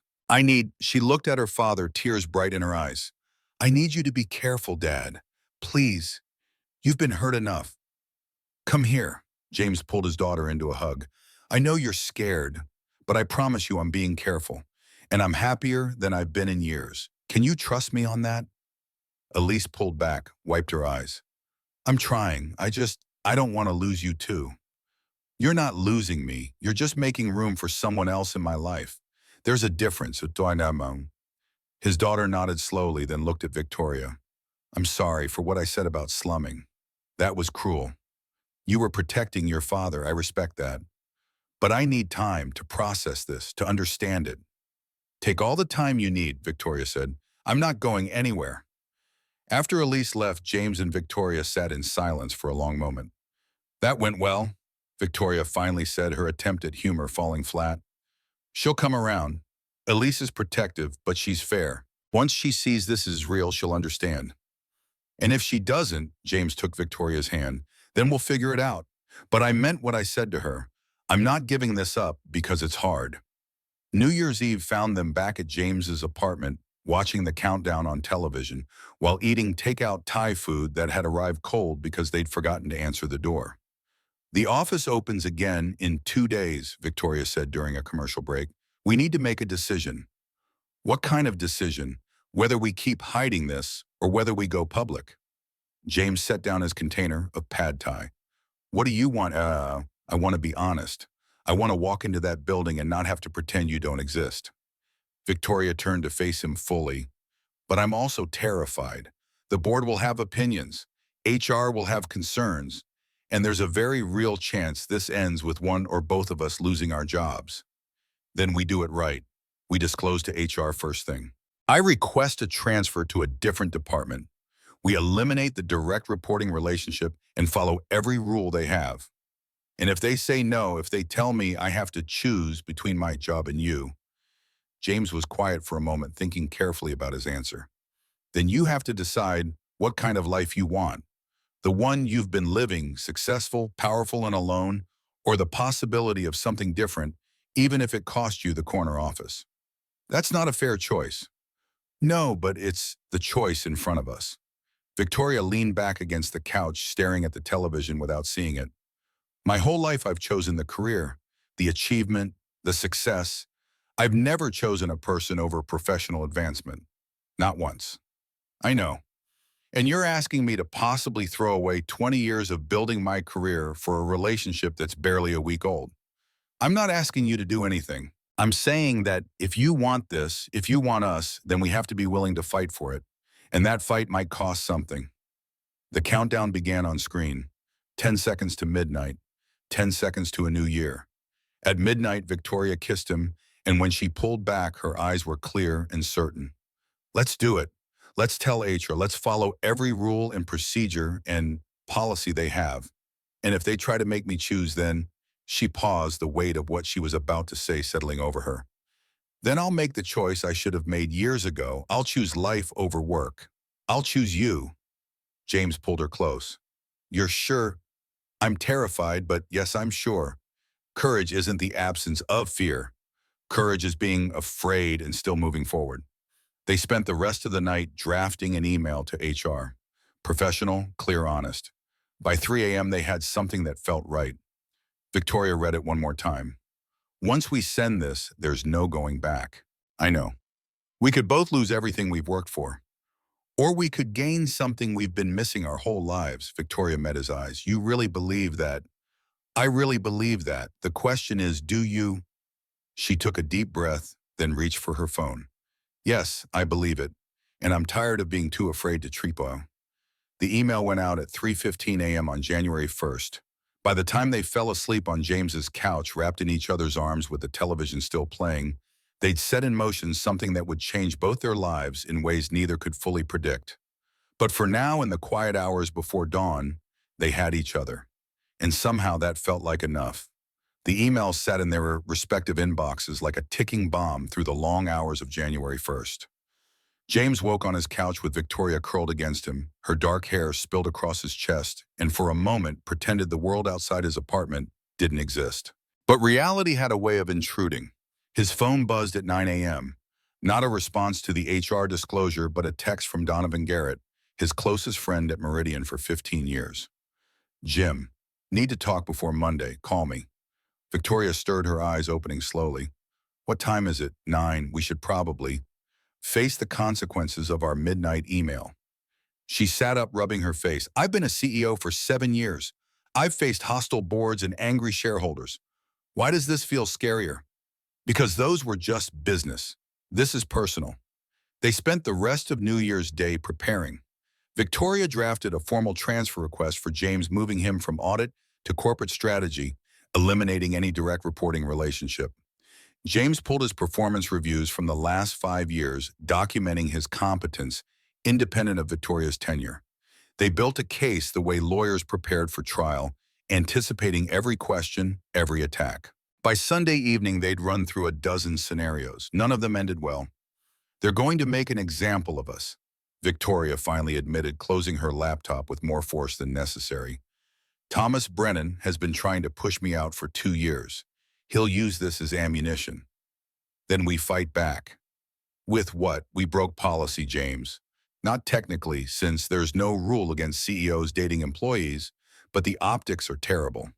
She looked at her father, tears bright in her eyes. I need you to be careful, Dad. Please. You've been hurt enough. Come here. James pulled his daughter into a hug. I know you're scared, but I promise you I'm being careful. And I'm happier than I've been in years. Can you trust me on that? Elise pulled back, wiped her eyes. I'm trying. I don't want to lose you too. You're not losing me. You're just making room for someone else in my life. There's a difference. His daughter nodded slowly, then looked at Victoria. I'm sorry for what I said about slumming. That was cruel. You were protecting your father. I respect that. But I need time to process this, to understand it. Take all the time you need, Victoria said. I'm not going anywhere. After Elise left, James and Victoria sat in silence for a long moment. That went well, Victoria finally said, her attempt at humor falling flat. She'll come around. Elise is protective, but she's fair. Once she sees this is real, she'll understand. And if she doesn't, James took Victoria's hand, then we'll figure it out. But I meant what I said to her. I'm not giving this up because it's hard. New Year's Eve found them back at James's apartment, watching the countdown on television, while eating takeout Thai food that had arrived cold because they'd forgotten to answer the door. The office opens again in 2 days, Victoria said during a commercial break. We need to make a decision. What kind of decision? Whether we keep hiding this or whether we go public. James set down his container of pad thai. What do you want? I want to be honest. I want to walk into that building and not have to pretend you don't exist. Victoria turned to face him fully. But I'm also terrified. The board will have opinions. HR will have concerns. And there's a very real chance this ends with one or both of us losing our jobs. Then we do it right. We disclose to HR first thing. I request a transfer to a different department. We eliminate the direct reporting relationship and follow every rule they have. And if they say no, if they tell me I have to choose between my job and you, James was quiet for a moment, thinking carefully about his answer. Then you have to decide what kind of life you want. The one you've been living, successful, powerful, and alone, or the possibility of something different, even if it cost you the corner office. That's not a fair choice. No, but it's the choice in front of us. Victoria leaned back against the couch, staring at the television without seeing it. My whole life I've chosen the career, the achievement, the success. I've never chosen a person over professional advancement. Not once. I know. And you're asking me to possibly throw away 20 years of building my career for a relationship that's barely a week old. I'm not asking you to do anything. I'm saying that if you want this, if you want us, then we have to be willing to fight for it. And that fight might cost something. The countdown began on screen. 10 seconds to midnight. 10 seconds to a new year. At midnight, Victoria kissed him, and when she pulled back, her eyes were clear and certain. Let's do it. Let's tell HR. Let's follow every rule and procedure and policy they have. And if they try to make me choose, then she paused, the weight of what she was about to say settling over her. Then I'll make the choice I should have made years ago. I'll choose life over work. I'll choose you. James pulled her close. You're sure? I'm terrified, but yes, I'm sure. Courage isn't the absence of fear. Courage is being afraid and still moving forward. They spent the rest of the night drafting an email to HR. Professional, clear, honest. By 3 a.m., they had something that felt right. Victoria read it one more time. Once we send this, there's no going back. I know. We could both lose everything we've worked for. Or we could gain something we've been missing our whole lives. Victoria met his eyes. You really believe that? I really believe that. The question is, do you? She took a deep breath, then reached for her phone. Yes, I believe it. And I'm tired of being too afraid to tripo. The email went out at 3:15 a.m. on January 1st. By the time they fell asleep on James's couch, wrapped in each other's arms with the television still playing, they'd set in motion something that would change both their lives in ways neither could fully predict. But for now, in the quiet hours before dawn, they had each other. And somehow that felt like enough. The emails sat in their respective inboxes like a ticking bomb through the long hours of January 1st. James woke on his couch with Victoria curled against him, her dark hair spilled across his chest, and for a moment pretended the world outside his apartment didn't exist. But reality had a way of intruding. His phone buzzed at 9 a.m. Not a response to the HR disclosure, but a text from Donovan Garrett, his closest friend at Meridian for 15 years. Jim, Need to talk before Monday. Call me. Victoria stirred her eyes, opening slowly. What time is it? 9. We should probably face the consequences of our midnight email. She sat up, rubbing her face. I've been a CEO for 7 years. I've faced hostile boards and angry shareholders. Why does this feel scarier? Because those were just business. This is personal. They spent the rest of New Year's Day preparing. Victoria drafted a formal transfer request for James, moving him from audit to corporate strategy, eliminating any direct reporting relationship. James pulled his performance reviews from the last 5 years, documenting his competence, independent of Victoria's tenure. They built a case the way lawyers prepared for trial, anticipating every question, every attack. By Sunday evening, they'd run through a dozen scenarios. None of them ended well. They're going to make an example of us, Victoria finally admitted, closing her laptop with more force than necessary. Thomas Brennan has been trying to push me out for 2 years. He'll use this as ammunition. Then we fight back. With what? We broke policy, James. Not technically, since there's no rule against CEOs dating employees, but the optics are terrible.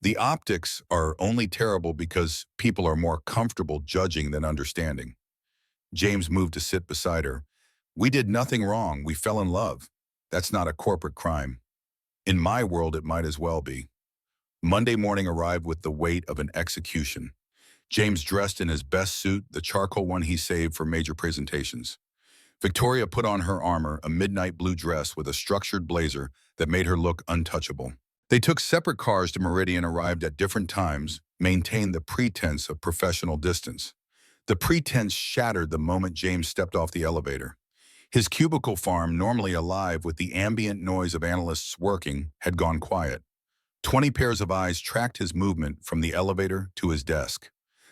The optics are only terrible because people are more comfortable judging than understanding. James moved to sit beside her. We did nothing wrong. We fell in love. That's not a corporate crime. In my world, it might as well be. Monday morning arrived with the weight of an execution. James dressed in his best suit, the charcoal one he saved for major presentations. Victoria put on her armor, a midnight blue dress with a structured blazer that made her look untouchable. They took separate cars to Meridian, arrived at different times, maintained the pretense of professional distance. The pretense shattered the moment James stepped off the elevator. His cubicle farm, normally alive with the ambient noise of analysts working, had gone quiet. 20 pairs of eyes tracked his movement from the elevator to his desk,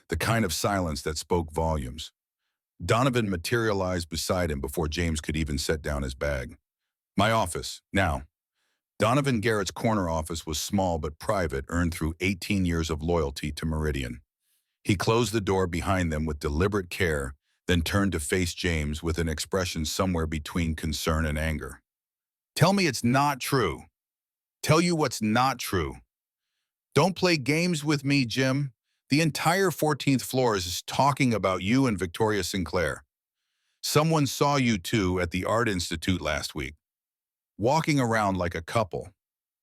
the kind of silence that spoke volumes. Donovan materialized beside him before James could even set down his bag. My office, now. Donovan Garrett's corner office was small but private, earned through 18 years of loyalty to Meridian. He closed the door behind them with deliberate care, then turned to face James with an expression somewhere between concern and anger. Tell me it's not true. Tell you what's not true. Don't play games with me, Jim. The entire 14th floor is talking about you and Victoria Sinclair. Someone saw you two at the Art Institute last week, walking around like a couple,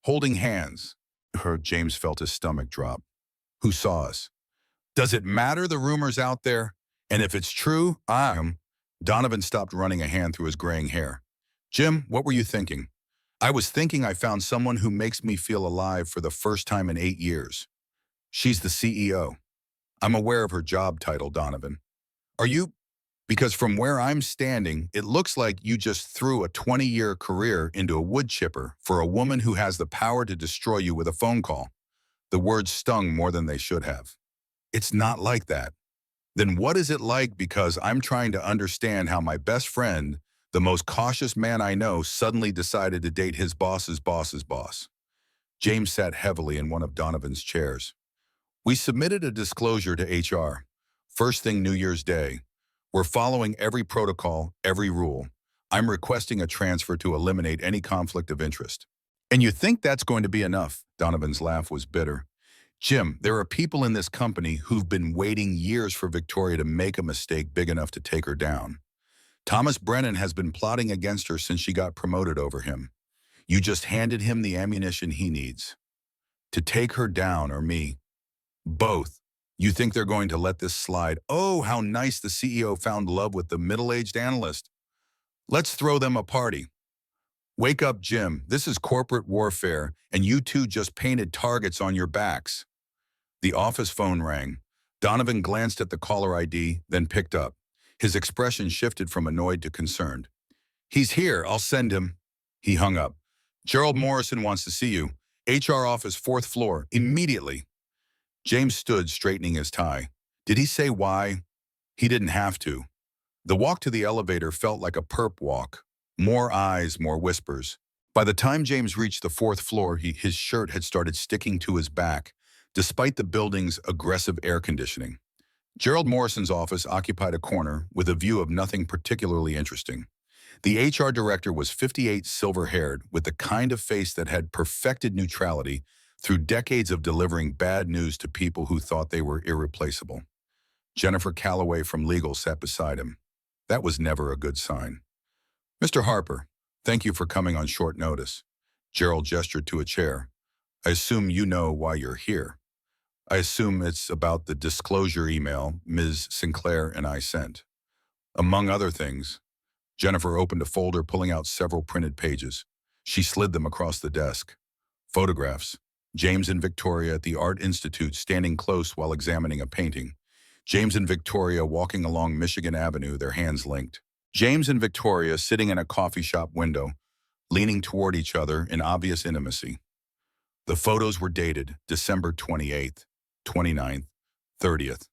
holding hands. James felt his stomach drop. Who saw us? Does it matter? The rumor's out there. And if it's true, Donovan stopped, running a hand through his graying hair. Jim, what were you thinking? I was thinking I found someone who makes me feel alive for the first time in 8 years. She's the CEO. I'm aware of her job title, Donovan. Are you? Because from where I'm standing, it looks like you just threw a 20-year career into a wood chipper for a woman who has the power to destroy you with a phone call. The words stung more than they should have. It's not like that. Then what is it like? Because I'm trying to understand how my best friend, the most cautious man I know, suddenly decided to date his boss's boss's boss. James sat heavily in one of Donovan's chairs. We submitted a disclosure to HR. First thing New Year's Day. We're following every protocol, every rule. I'm requesting a transfer to eliminate any conflict of interest. And you think that's going to be enough? Donovan's laugh was bitter. Jim, there are people in this company who've been waiting years for Victoria to make a mistake big enough to take her down. Thomas Brennan has been plotting against her since she got promoted over him. You just handed him the ammunition he needs. To take her down, or me. Both. You think they're going to let this slide? Oh, how nice the CEO found love with the middle-aged analyst. Let's throw them a party. Wake up, Jim. This is corporate warfare, and you two just painted targets on your backs. The office phone rang. Donovan glanced at the caller ID, then picked up. His expression shifted from annoyed to concerned. He's here. I'll send him. He hung up. Gerald Morrison wants to see you. HR office, 4th floor, immediately. James stood, straightening his tie. Did he say why? He didn't have to. The walk to the elevator felt like a perp walk. More eyes, more whispers. By the time James reached the 4th floor, his shirt had started sticking to his back, despite the building's aggressive air conditioning. Gerald Morrison's office occupied a corner with a view of nothing particularly interesting. The HR director was 58, silver-haired, with the kind of face that had perfected neutrality, through decades of delivering bad news to people who thought they were irreplaceable. Jennifer Calloway from legal sat beside him. That was never a good sign. Mr. Harper, thank you for coming on short notice. Gerald gestured to a chair. I assume you know why you're here. I assume it's about the disclosure email Ms. Sinclair and I sent. Among other things, Jennifer opened a folder, pulling out several printed pages. She slid them across the desk. Photographs. James and Victoria at the Art Institute standing close while examining a painting. James and Victoria walking along Michigan Avenue, their hands linked. James and Victoria sitting in a coffee shop window, leaning toward each other in obvious intimacy. The photos were dated December 28th, 29th, 30th.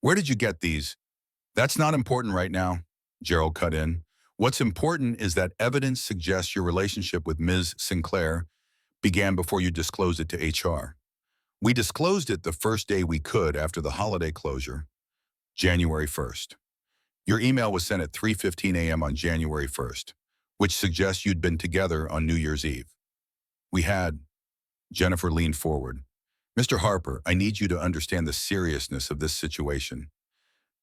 Where did you get these? That's not important right now, Gerald cut in. What's important is that evidence suggests your relationship with Ms. Sinclair began before you disclosed it to HR. We disclosed it the first day we could after the holiday closure, January 1st. Your email was sent at 3:15 a.m. on January 1st, which suggests you'd been together on New Year's Eve. We had. Jennifer leaned forward. Mr. Harper, I need you to understand the seriousness of this situation.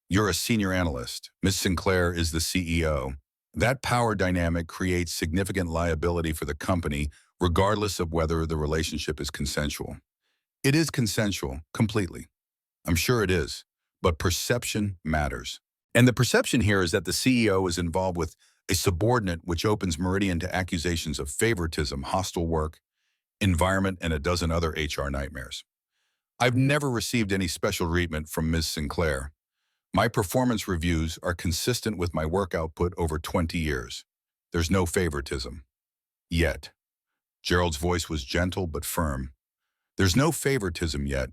You're a senior analyst. Ms. Sinclair is the CEO. That power dynamic creates significant liability for the company, regardless of whether the relationship is consensual. It is consensual, completely. I'm sure it is, but perception matters. And the perception here is that the CEO is involved with a subordinate, which opens Meridian to accusations of favoritism, hostile work, environment, and a dozen other HR nightmares. I've never received any special treatment from Ms. Sinclair. My performance reviews are consistent with my work output over 20 years. There's no favoritism. Yet. Gerald's voice was gentle but firm. There's no favoritism yet,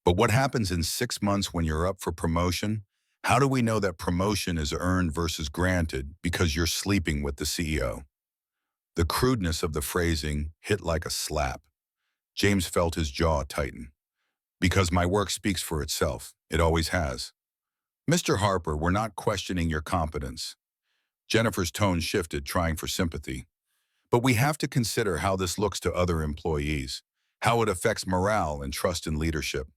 but what happens in 6 months when you're up for promotion? How do we know that promotion is earned versus granted because you're sleeping with the CEO? The crudeness of the phrasing hit like a slap. James felt his jaw tighten. Because my work speaks for itself. It always has. Mr. Harper, we're not questioning your competence. Jennifer's tone shifted, trying for sympathy. But we have to consider how this looks to other employees, how it affects morale and trust in leadership.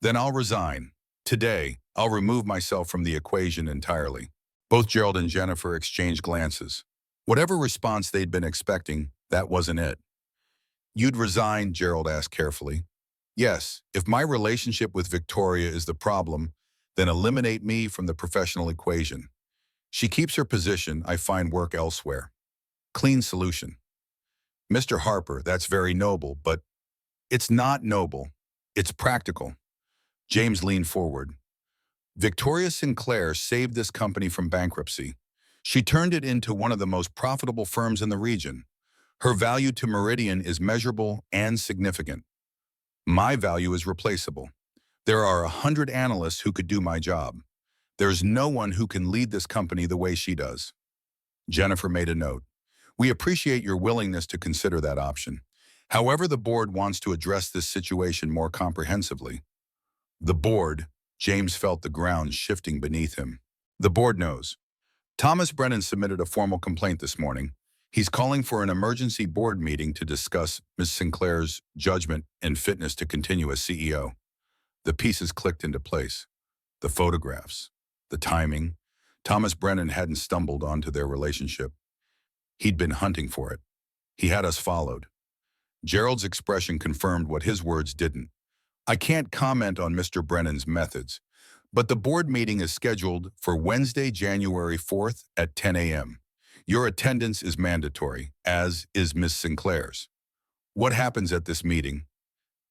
Then I'll resign. Today, I'll remove myself from the equation entirely. Both Gerald and Jennifer exchanged glances. Whatever response they'd been expecting, that wasn't it. You'd resign, Gerald asked carefully. Yes, if my relationship with Victoria is the problem, then eliminate me from the professional equation. She keeps her position, I find work elsewhere. Clean solution. Mr. Harper, that's very noble, but it's not noble. It's practical. James leaned forward. Victoria Sinclair saved this company from bankruptcy. She turned it into one of the most profitable firms in the region. Her value to Meridian is measurable and significant. My value is replaceable. There are 100 analysts who could do my job. There's no one who can lead this company the way she does. Jennifer made a note. We appreciate your willingness to consider that option. However, the board wants to address this situation more comprehensively. The board, James felt the ground shifting beneath him. The board knows. Thomas Brennan submitted a formal complaint this morning. He's calling for an emergency board meeting to discuss Ms. Sinclair's judgment and fitness to continue as CEO. The pieces clicked into place. The photographs, the timing. Thomas Brennan hadn't stumbled onto their relationship. He'd been hunting for it. He had us followed. Gerald's expression confirmed what his words didn't. I can't comment on Mr. Brennan's methods, but the board meeting is scheduled for Wednesday, January 4th at 10 a.m. Your attendance is mandatory, as is Ms. Sinclair's. What happens at this meeting?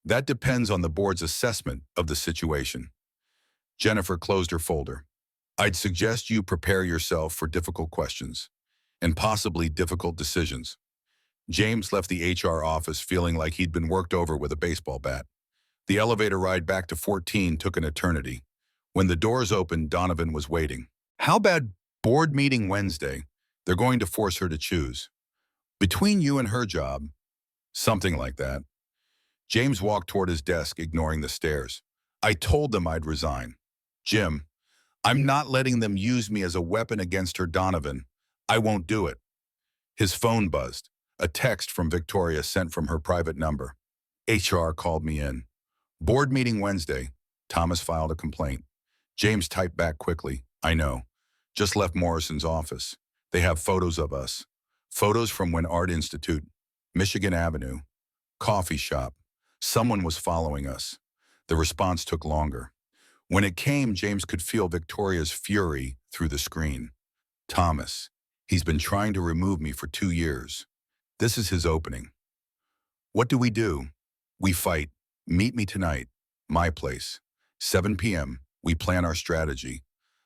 That depends on the board's assessment of the situation. Jennifer closed her folder. I'd suggest you prepare yourself for difficult questions and possibly difficult decisions. James left the HR office feeling like he'd been worked over with a baseball bat. The elevator ride back to 14 took an eternity. When the doors opened, Donovan was waiting. How bad? Board meeting Wednesday. They're going to force her to choose. Between you and her job. Something like that. James walked toward his desk, ignoring the stares. I told them I'd resign. Jim, I'm not letting them use me as a weapon against her, Donovan. I won't do it. His phone buzzed. A text from Victoria sent from her private number. HR called me in. Board meeting Wednesday. Thomas filed a complaint. James typed back quickly. I know. Just left Morrison's office. They have photos of us. Photos from when Art Institute, Michigan Avenue, coffee shop. Someone was following us. The response took longer. When it came, James could feel Victoria's fury through the screen. Thomas. He's been trying to remove me for 2 years. This is his opening. What do? We fight. Meet me tonight. My place. 7 p.m. We plan our strategy.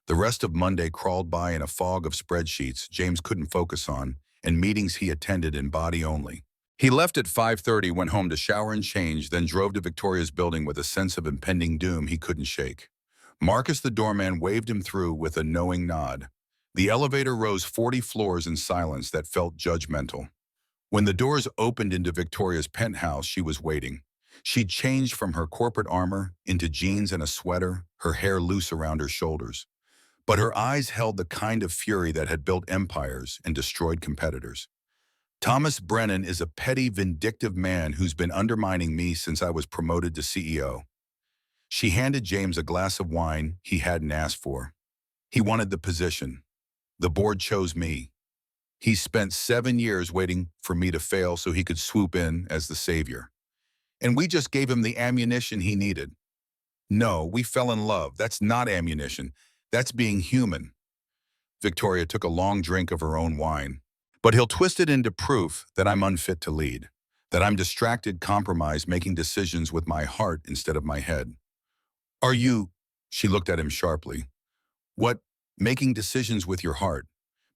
The rest of Monday crawled by in a fog of spreadsheets James couldn't focus on and meetings he attended in body only. He left at 5:30, went home to shower and change, then drove to Victoria's building with a sense of impending doom he couldn't shake. Marcus the doorman waved him through with a knowing nod. The elevator rose 40 floors in silence that felt judgmental. When the doors opened into Victoria's penthouse, she was waiting. She'd changed from her corporate armor into jeans and a sweater, her hair loose around her shoulders. But her eyes held the kind of fury that had built empires and destroyed competitors. Thomas Brennan is a petty, vindictive man who's been undermining me since I was promoted to CEO. She handed James a glass of wine he hadn't asked for. He wanted the position. The board chose me. He spent 7 years waiting for me to fail so he could swoop in as the savior. And we just gave him the ammunition he needed. No, we fell in love. That's not ammunition. That's being human. Victoria took a long drink of her own wine. But he'll twist it into proof that I'm unfit to lead, that I'm distracted, compromised, making decisions with my heart instead of my head. Are you, she looked at him sharply, what, making decisions with your heart?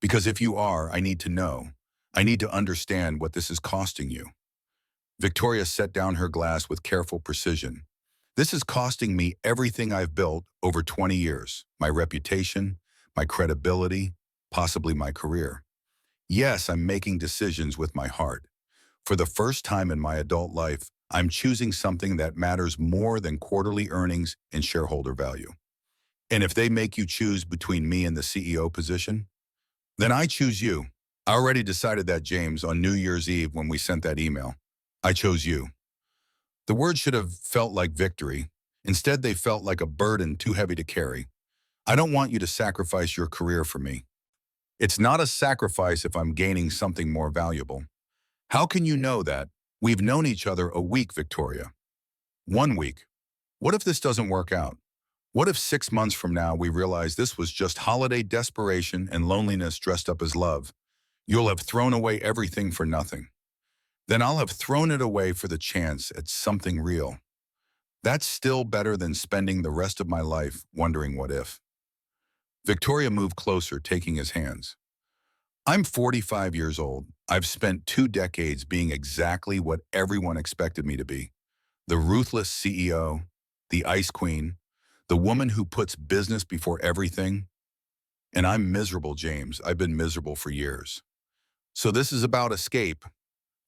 Because if you are, I need to know. I need to understand what this is costing you. Victoria set down her glass with careful precision. This is costing me everything I've built over 20 years, my reputation, my credibility, possibly my career. Yes, I'm making decisions with my heart. For the first time in my adult life, I'm choosing something that matters more than quarterly earnings and shareholder value. And if they make you choose between me and the CEO position, then I choose you. I already decided that, James, on New Year's Eve when we sent that email. I chose you. The words should have felt like victory. Instead, they felt like a burden too heavy to carry. I don't want you to sacrifice your career for me. It's not a sacrifice if I'm gaining something more valuable. How can you know that? We've known each other a week, Victoria. 1 week. What if this doesn't work out? What if 6 months from now we realize this was just holiday desperation and loneliness dressed up as love? You'll have thrown away everything for nothing. Then I'll have thrown it away for the chance at something real. That's still better than spending the rest of my life wondering what if. Victoria moved closer, taking his hands. I'm 45 years old. I've spent 2 decades being exactly what everyone expected me to be. The ruthless CEO, the ice queen, the woman who puts business before everything. And I'm miserable, James. I've been miserable for years. So this is about escape.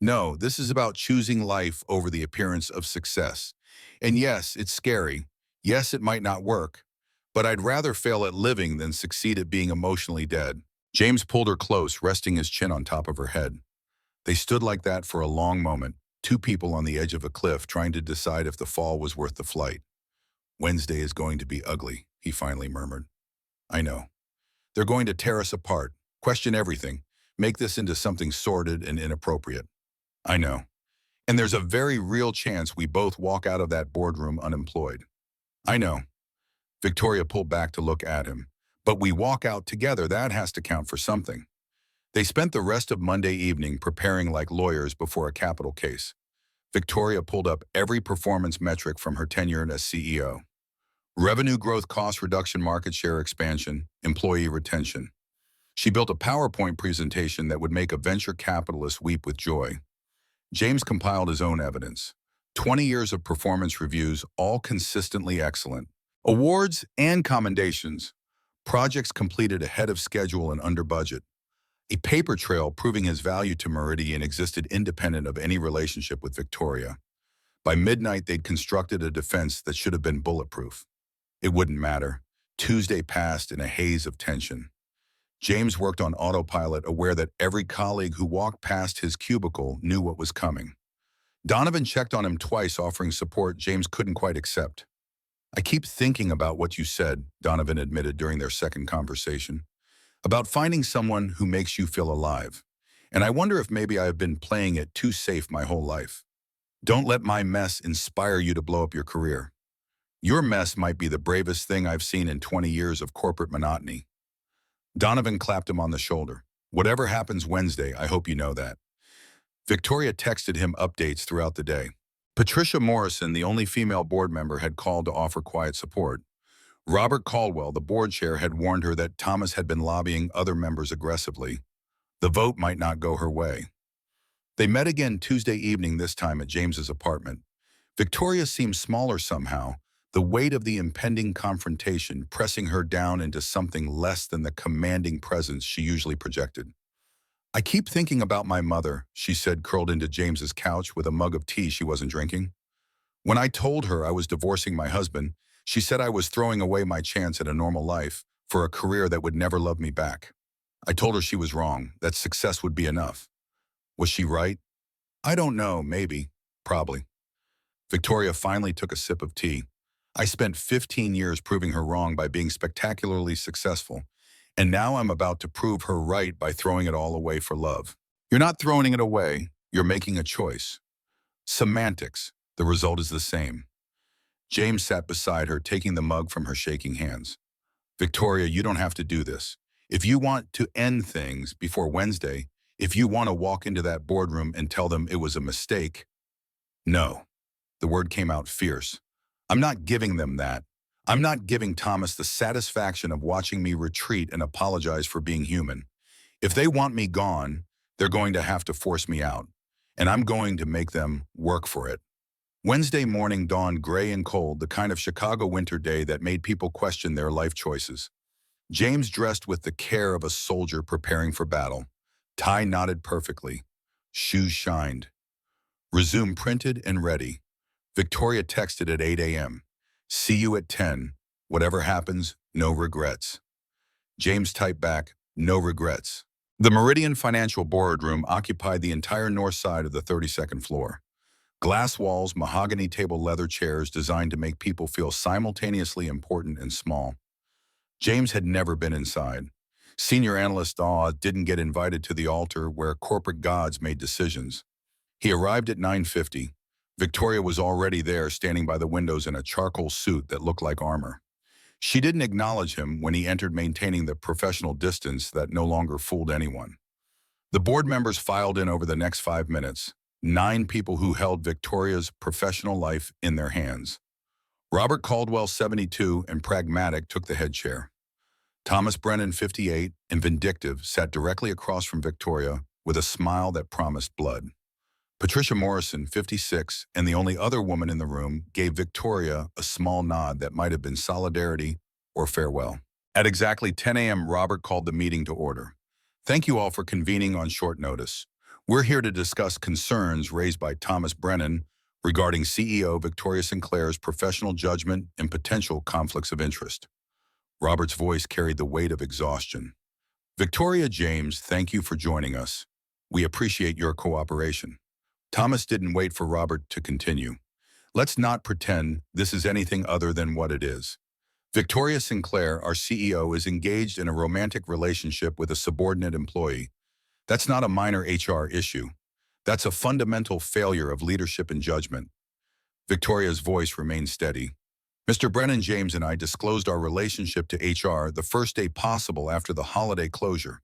No, this is about choosing life over the appearance of success. And yes, it's scary. Yes, it might not work. But I'd rather fail at living than succeed at being emotionally dead. James pulled her close, resting his chin on top of her head. They stood like that for a long moment, 2 people on the edge of a cliff trying to decide if the fall was worth the flight. Wednesday is going to be ugly, he finally murmured. I know. They're going to tear us apart, question everything, make this into something sordid and inappropriate. I know. And there's a very real chance we both walk out of that boardroom unemployed. I know. Victoria pulled back to look at him. But we walk out together, that has to count for something. They spent the rest of Monday evening preparing like lawyers before a capital case. Victoria pulled up every performance metric from her tenure as CEO. Revenue growth, cost reduction, market share expansion, employee retention. She built a PowerPoint presentation that would make a venture capitalist weep with joy. James compiled his own evidence. 20 years of performance reviews, all consistently excellent. Awards and commendations. Projects completed ahead of schedule and under budget. A paper trail proving his value to Meridian existed independent of any relationship with Victoria. By midnight, they'd constructed a defense that should have been bulletproof. It wouldn't matter. Tuesday passed in a haze of tension. James worked on autopilot, aware that every colleague who walked past his cubicle knew what was coming. Donovan checked on him twice, offering support James couldn't quite accept. I keep thinking about what you said, Donovan admitted during their second conversation, about finding someone who makes you feel alive. And I wonder if maybe I have been playing it too safe my whole life. Don't let my mess inspire you to blow up your career. Your mess might be the bravest thing I've seen in 20 years of corporate monotony. Donovan clapped him on the shoulder. Whatever happens Wednesday, I hope you know that. Victoria texted him updates throughout the day. Patricia Morrison, the only female board member, had called to offer quiet support. Robert Caldwell, the board chair, had warned her that Thomas had been lobbying other members aggressively. The vote might not go her way. They met again Tuesday evening, this time at James's apartment. Victoria seemed smaller somehow, the weight of the impending confrontation pressing her down into something less than the commanding presence she usually projected. I keep thinking about my mother, she said, curled into James's couch with a mug of tea she wasn't drinking. When I told her I was divorcing my husband, she said I was throwing away my chance at a normal life for a career that would never love me back. I told her she was wrong, that success would be enough. Was she right? I don't know, maybe, probably. Victoria finally took a sip of tea. I spent 15 years proving her wrong by being spectacularly successful, and now I'm about to prove her right by throwing it all away for love. You're not throwing it away, you're making a choice. Semantics, the result is the same. James sat beside her, taking the mug from her shaking hands. Victoria, you don't have to do this. If you want to end things before Wednesday, if you want to walk into that boardroom and tell them it was a mistake, no. The word came out fierce. I'm not giving them that. I'm not giving Thomas the satisfaction of watching me retreat and apologize for being human. If they want me gone, they're going to have to force me out, and I'm going to make them work for it. Wednesday morning dawned gray and cold, the kind of Chicago winter day that made people question their life choices. James dressed with the care of a soldier preparing for battle. Tie knotted perfectly. Shoes shined. Resume printed and ready. Victoria texted at 8 a.m. See you at 10. Whatever happens, no regrets. James typed back, no regrets. The Meridian Financial Boardroom occupied the entire north side of the 32nd floor. Glass walls, mahogany table leather chairs designed to make people feel simultaneously important and small. James had never been inside. Senior analyst Daw didn't get invited to the altar where corporate gods made decisions. He arrived at 9:50. Victoria was already there, standing by the windows in a charcoal suit that looked like armor. She didn't acknowledge him when he entered, maintaining the professional distance that no longer fooled anyone. The board members filed in over the next 5 minutes, 9 people who held Victoria's professional life in their hands. Robert Caldwell, 72, and pragmatic, took the head chair. Thomas Brennan, 58, and vindictive, sat directly across from Victoria with a smile that promised blood. Patricia Morrison, 56, and the only other woman in the room, gave Victoria a small nod that might have been solidarity or farewell. At exactly 10 a.m., Robert called the meeting to order. Thank you all for convening on short notice. We're here to discuss concerns raised by Thomas Brennan regarding CEO Victoria Sinclair's professional judgment and potential conflicts of interest. Robert's voice carried the weight of exhaustion. Victoria, James, thank you for joining us. We appreciate your cooperation. Thomas didn't wait for Robert to continue. Let's not pretend this is anything other than what it is. Victoria Sinclair, our CEO, is engaged in a romantic relationship with a subordinate employee. That's not a minor HR issue. That's a fundamental failure of leadership and judgment. Victoria's voice remained steady. Mr. Brennan, James and I disclosed our relationship to HR the first day possible after the holiday closure.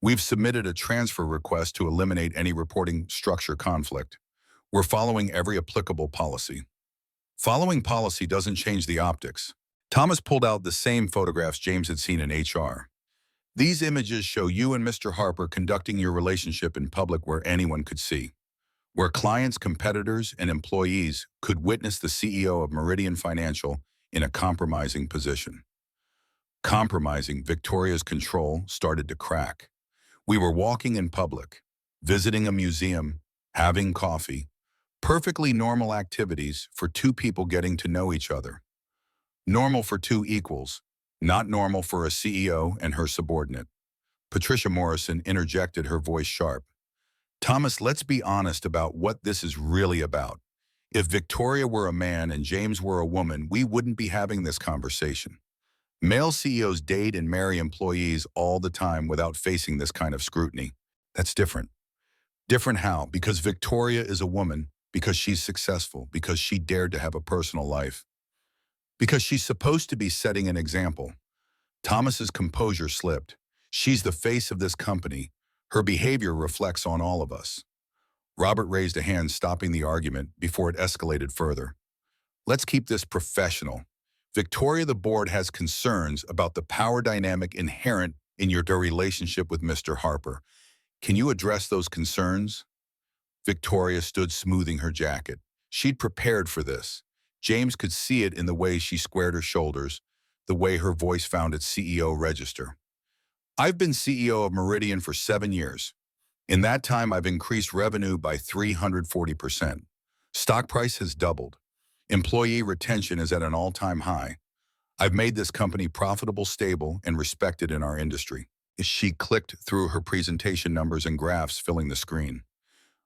We've submitted a transfer request to eliminate any reporting structure conflict. We're following every applicable policy. Following policy doesn't change the optics. Thomas pulled out the same photographs James had seen in HR. These images show you and Mr. Harper conducting your relationship in public where anyone could see, where clients, competitors, and employees could witness the CEO of Meridian Financial in a compromising position. Compromising, Victoria's control started to crack. We were walking in public, visiting a museum, having coffee, perfectly normal activities for 2 people getting to know each other. Normal for 2 equals, not normal for a CEO and her subordinate. Patricia Morrison interjected, her voice sharp. Thomas, let's be honest about what this is really about. If Victoria were a man and James were a woman, we wouldn't be having this conversation. Male CEOs date and marry employees all the time without facing this kind of scrutiny. That's different. Different how? Because Victoria is a woman, because she's successful, because she dared to have a personal life, because she's supposed to be setting an example. Thomas's composure slipped. She's the face of this company. Her behavior reflects on all of us. Robert raised a hand, stopping the argument before it escalated further. Let's keep this professional. Victoria, the board has concerns about the power dynamic inherent in your relationship with Mr. Harper. Can you address those concerns? Victoria stood, smoothing her jacket. She'd prepared for this. James could see it in the way she squared her shoulders, the way her voice found its CEO register. I've been CEO of Meridian for 7 years. In that time, I've increased revenue by 340%. Stock price has doubled. Employee retention is at an all-time high. I've made this company profitable, stable, and respected in our industry. She clicked through her presentation, numbers and graphs filling the screen.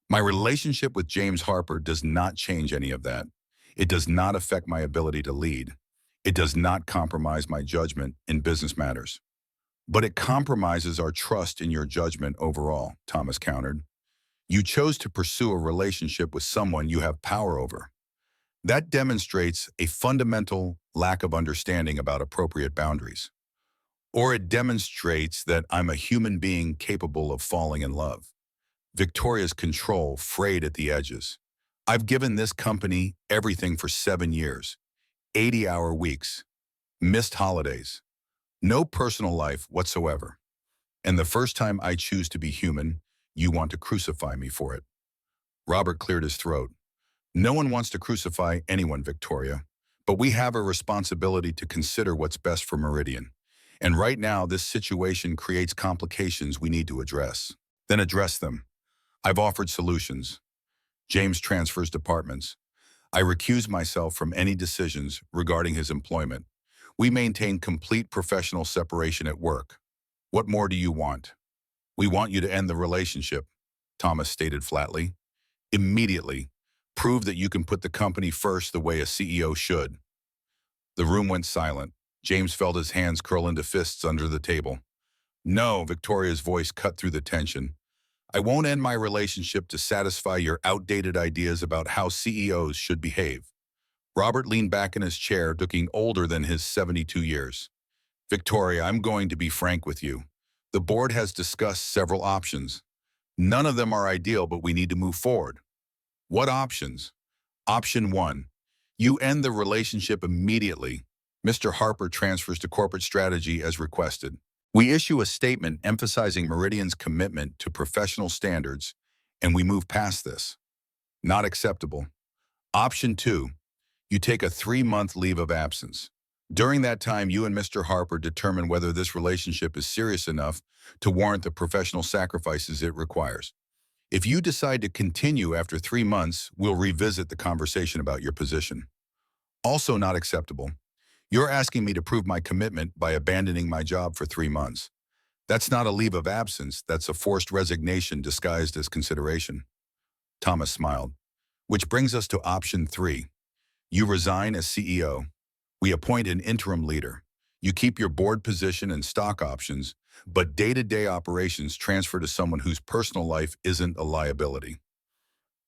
My relationship with James Harper does not change any of that. It does not affect my ability to lead. It does not compromise my judgment in business matters. But it compromises our trust in your judgment overall, Thomas countered. You chose to pursue a relationship with someone you have power over. That demonstrates a fundamental lack of understanding about appropriate boundaries. Or it demonstrates that I'm a human being capable of falling in love. Victoria's control frayed at the edges. I've given this company everything for 7 years. 80-hour weeks. Missed holidays. No personal life whatsoever. And the first time I choose to be human, you want to crucify me for it. Robert cleared his throat. No one wants to crucify anyone, Victoria, but we have a responsibility to consider what's best for Meridian. And right now, this situation creates complications we need to address. Then address them. I've offered solutions. James transfers departments. I recuse myself from any decisions regarding his employment. We maintain complete professional separation at work. What more do you want? We want you to end the relationship, Thomas stated flatly. Immediately. Prove that you can put the company first the way a CEO should. The room went silent. James felt his hands curl into fists under the table. No, Victoria's voice cut through the tension. I won't end my relationship to satisfy your outdated ideas about how CEOs should behave. Robert leaned back in his chair, looking older than his 72 years. Victoria, I'm going to be frank with you. The board has discussed several options. None of them are ideal, but we need to move forward. What options? Option 1. You end the relationship immediately. Mr. Harper transfers to corporate strategy as requested. We issue a statement emphasizing Meridian's commitment to professional standards, and we move past this. Not acceptable. Option 2. You take a 3-month leave of absence. During that time, you and Mr. Harper determine whether this relationship is serious enough to warrant the professional sacrifices it requires. If you decide to continue after 3 months, we'll revisit the conversation about your position. Also not acceptable. You're asking me to prove my commitment by abandoning my job for 3 months. That's not a leave of absence, that's a forced resignation disguised as consideration. Thomas smiled. Which brings us to option 3. You resign as CEO. We appoint an interim leader. You keep your board position and stock options, but day-to-day operations transfer to someone whose personal life isn't a liability.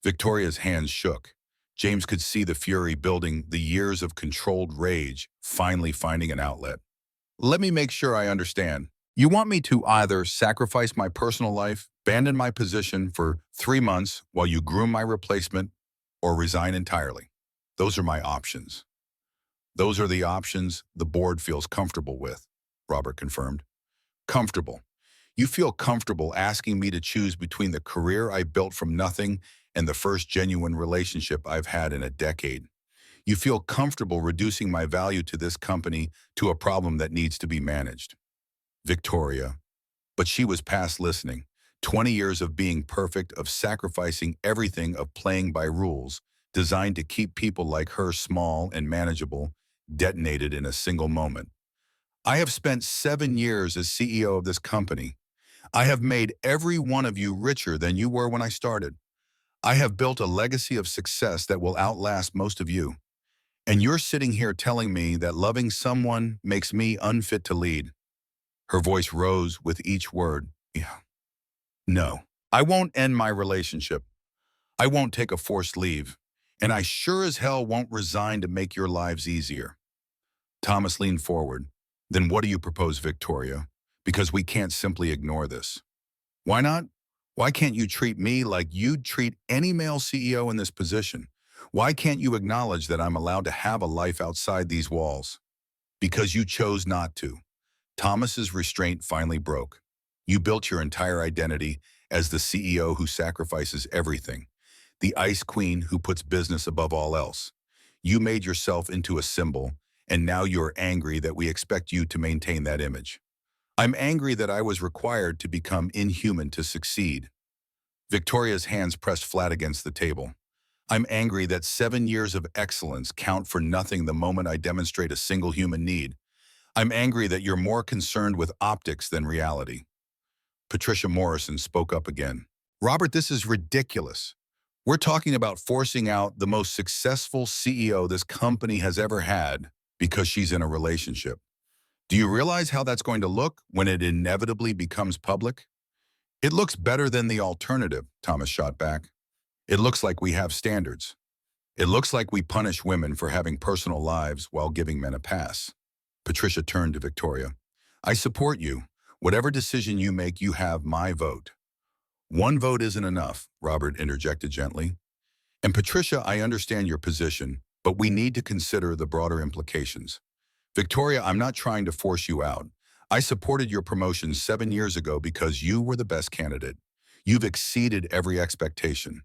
Victoria's hands shook. James could see the fury building, the years of controlled rage finally finding an outlet. Let me make sure I understand. You want me to either sacrifice my personal life, abandon my position for 3 months while you groom my replacement, or resign entirely. Those are my options. Those are the options the board feels comfortable with, Robert confirmed. Comfortable. You feel comfortable asking me to choose between the career I built from nothing and the first genuine relationship I've had in a decade. You feel comfortable reducing my value to this company to a problem that needs to be managed. Victoria. But she was past listening. 20 years of being perfect, of sacrificing everything, of playing by rules, designed to keep people like her small and manageable, detonated in a single moment. I have spent 7 years as CEO of this company. I have made every one of you richer than you were when I started. I have built a legacy of success that will outlast most of you. And you're sitting here telling me that loving someone makes me unfit to lead. Her voice rose with each word. Yeah. No. I won't end my relationship. I won't take a forced leave. And I sure as hell won't resign to make your lives easier. Thomas leaned forward. Then what do you propose, Victoria? Because we can't simply ignore this. Why not? Why can't you treat me like you'd treat any male CEO in this position? Why can't you acknowledge that I'm allowed to have a life outside these walls? Because you chose not to. Thomas's restraint finally broke. You built your entire identity as the CEO who sacrifices everything, the ice queen who puts business above all else. You made yourself into a symbol, and now you're angry that we expect you to maintain that image. I'm angry that I was required to become inhuman to succeed. Victoria's hands pressed flat against the table. I'm angry that 7 years of excellence count for nothing the moment I demonstrate a single human need. I'm angry that you're more concerned with optics than reality. Patricia Morrison spoke up again. Robert, this is ridiculous. We're talking about forcing out the most successful CEO this company has ever had because she's in a relationship. Do you realize how that's going to look when it inevitably becomes public? It looks better than the alternative, Thomas shot back. It looks like we have standards. It looks like we punish women for having personal lives while giving men a pass. Patricia turned to Victoria. I support you. Whatever decision you make, you have my vote. One vote isn't enough, Robert interjected gently. And Patricia, I understand your position, but we need to consider the broader implications. Victoria, I'm not trying to force you out. I supported your promotion 7 years ago because you were the best candidate. You've exceeded every expectation.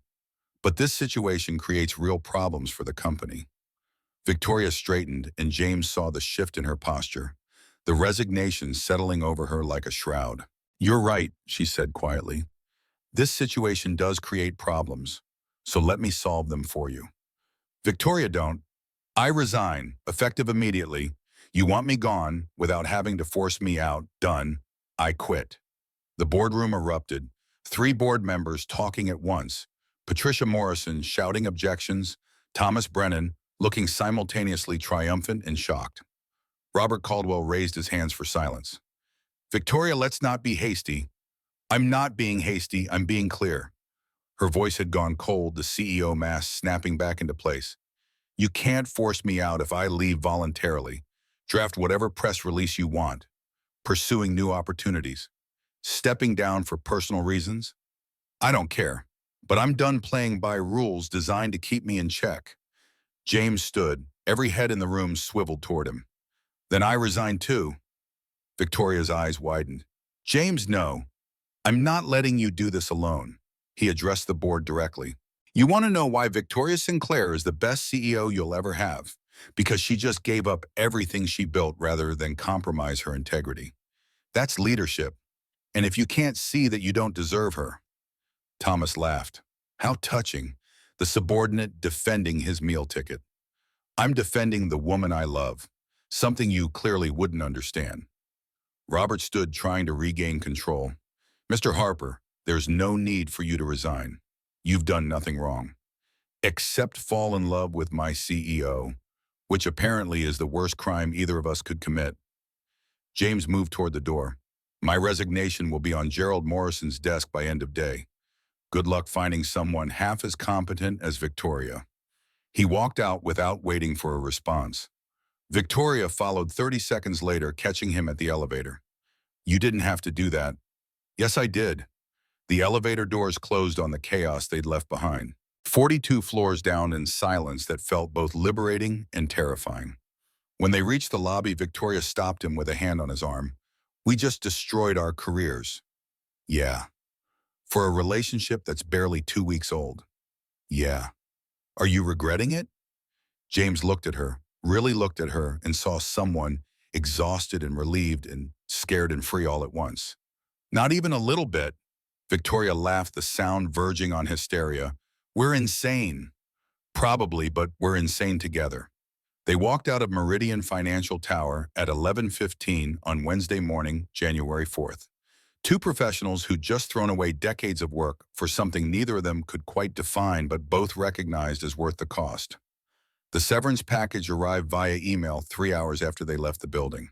But this situation creates real problems for the company. Victoria straightened, and James saw the shift in her posture, the resignation settling over her like a shroud. You're right, she said quietly. This situation does create problems, so let me solve them for you. Victoria, don't. I resign, effective immediately. You want me gone without having to force me out. Done. I quit. The boardroom erupted, 3 board members talking at once, Patricia Morrison shouting objections, Thomas Brennan looking simultaneously triumphant and shocked. Robert Caldwell raised his hands for silence. Victoria, let's not be hasty. I'm not being hasty, I'm being clear. Her voice had gone cold, the CEO mask snapping back into place. You can't force me out if I leave voluntarily. Draft whatever press release you want. Pursuing new opportunities. Stepping down for personal reasons. I don't care. But I'm done playing by rules designed to keep me in check. James stood, every head in the room swiveled toward him. Then I resign too. Victoria's eyes widened. James, no. I'm not letting you do this alone. He addressed the board directly. You want to know why Victoria Sinclair is the best CEO you'll ever have? Because she just gave up everything she built rather than compromise her integrity. That's leadership. And if you can't see that, you don't deserve her. Thomas laughed. How touching. The subordinate defending his meal ticket. I'm defending the woman I love. Something you clearly wouldn't understand. Robert stood, trying to regain control. Mr. Harper, there's no need for you to resign. You've done nothing wrong. Except fall in love with my CEO, which apparently is the worst crime either of us could commit. James moved toward the door. My resignation will be on Gerald Morrison's desk by end of day. Good luck finding someone half as competent as Victoria. He walked out without waiting for a response. Victoria followed 30 seconds later, catching him at the elevator. You didn't have to do that. Yes, I did. The elevator doors closed on the chaos they'd left behind. 42 floors down in silence that felt both liberating and terrifying. When they reached the lobby, Victoria stopped him with a hand on his arm. We just destroyed our careers. Yeah. For a relationship that's barely 2 weeks old. Yeah. Are you regretting it? James looked at her, really looked at her, and saw someone exhausted and relieved and scared and free all at once. Not even a little bit. Victoria laughed, the sound verging on hysteria. We're insane. Probably, but we're insane together. They walked out of Meridian Financial Tower at 11:15 on Wednesday morning, January 4th. Two professionals who'd just thrown away decades of work for something neither of them could quite define but both recognized as worth the cost. The severance package arrived via email 3 hours after they left the building.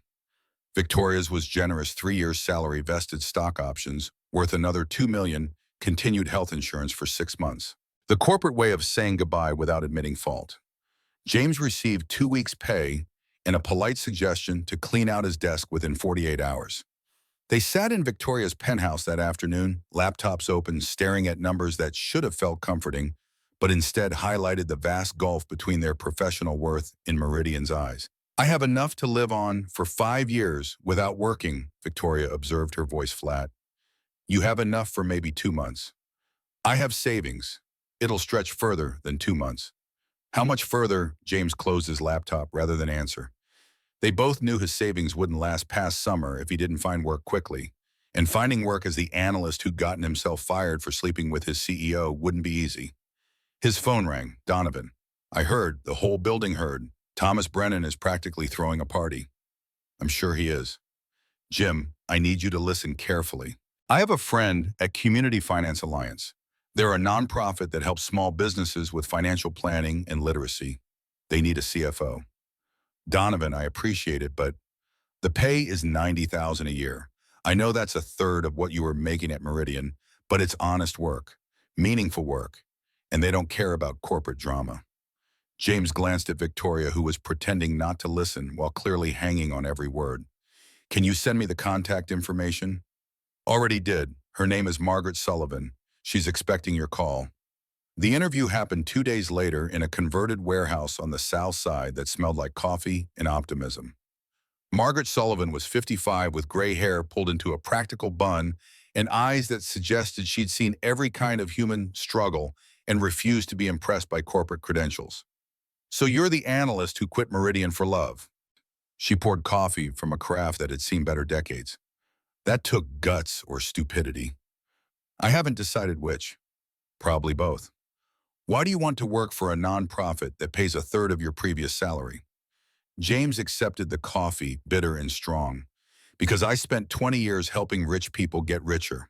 Victoria's was generous 3 years salary vested stock options, worth another $2 million, continued health insurance for 6 months. The corporate way of saying goodbye without admitting fault. James received 2 weeks' pay and a polite suggestion to clean out his desk within 48 hours. They sat in Victoria's penthouse that afternoon, laptops open, staring at numbers that should have felt comforting, but instead highlighted the vast gulf between their professional worth in Meridian's eyes. "I have enough to live on for 5 years without working," Victoria observed, her voice flat. "You have enough for maybe 2 months. I have savings. It'll stretch further than 2 months." "How much further?" James closed his laptop rather than answer. They both knew his savings wouldn't last past summer if he didn't find work quickly. And finding work as the analyst who'd gotten himself fired for sleeping with his CEO wouldn't be easy. His phone rang. "Donovan." "I heard. The whole building heard. Thomas Brennan is practically throwing a party." "I'm sure he is." "Jim, I need you to listen carefully. I have a friend at Community Finance Alliance. They're a nonprofit that helps small businesses with financial planning and literacy. They need a CFO. "Donovan, I appreciate it, but the pay is $90,000 a year. I know that's a third of what you were making at Meridian, but it's honest work, meaningful work, and they don't care about corporate drama." James glanced at Victoria, who was pretending not to listen while clearly hanging on every word. "Can you send me the contact information?" "Already did. Her name is Margaret Sullivan. She's expecting your call." The interview happened 2 days later in a converted warehouse on the south side that smelled like coffee and optimism. Margaret Sullivan was 55 with gray hair pulled into a practical bun and eyes that suggested she'd seen every kind of human struggle and refused to be impressed by corporate credentials. "So you're the analyst who quit Meridian for love." She poured coffee from a carafe that had seen better decades. "That took guts or stupidity." "I haven't decided which. Probably both." "Why do you want to work for a nonprofit that pays a third of your previous salary?" James accepted the coffee, bitter and strong. "Because I spent 20 years helping rich people get richer.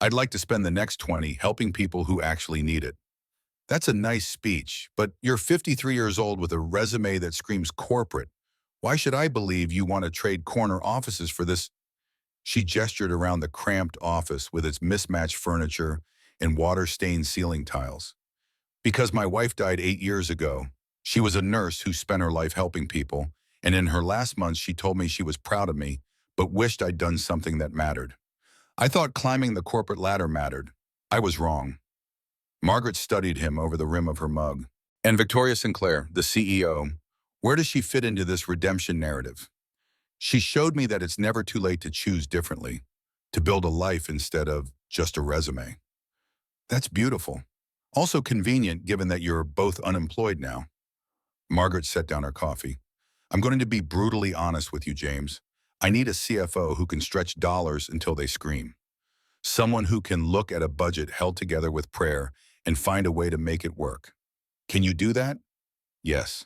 I'd like to spend the next 20 helping people who actually need it." "That's a nice speech, but you're 53 years old with a resume that screams corporate. Why should I believe you want to trade corner offices for this?" She gestured around the cramped office with its mismatched furniture and water-stained ceiling tiles. "Because my wife died 8 years ago. She was a nurse who spent her life helping people, and in her last months she told me she was proud of me, but wished I'd done something that mattered. I thought climbing the corporate ladder mattered. I was wrong." Margaret studied him over the rim of her mug. "And Victoria Sinclair, the CEO, where does she fit into this redemption narrative?" "She showed me that it's never too late to choose differently, to build a life instead of just a resume." "That's beautiful. Also convenient given that you're both unemployed now." Margaret set down her coffee. "I'm going to be brutally honest with you, James. I need a CFO who can stretch dollars until they scream. Someone who can look at a budget held together with prayer and find a way to make it work. Can you do that?" "Yes."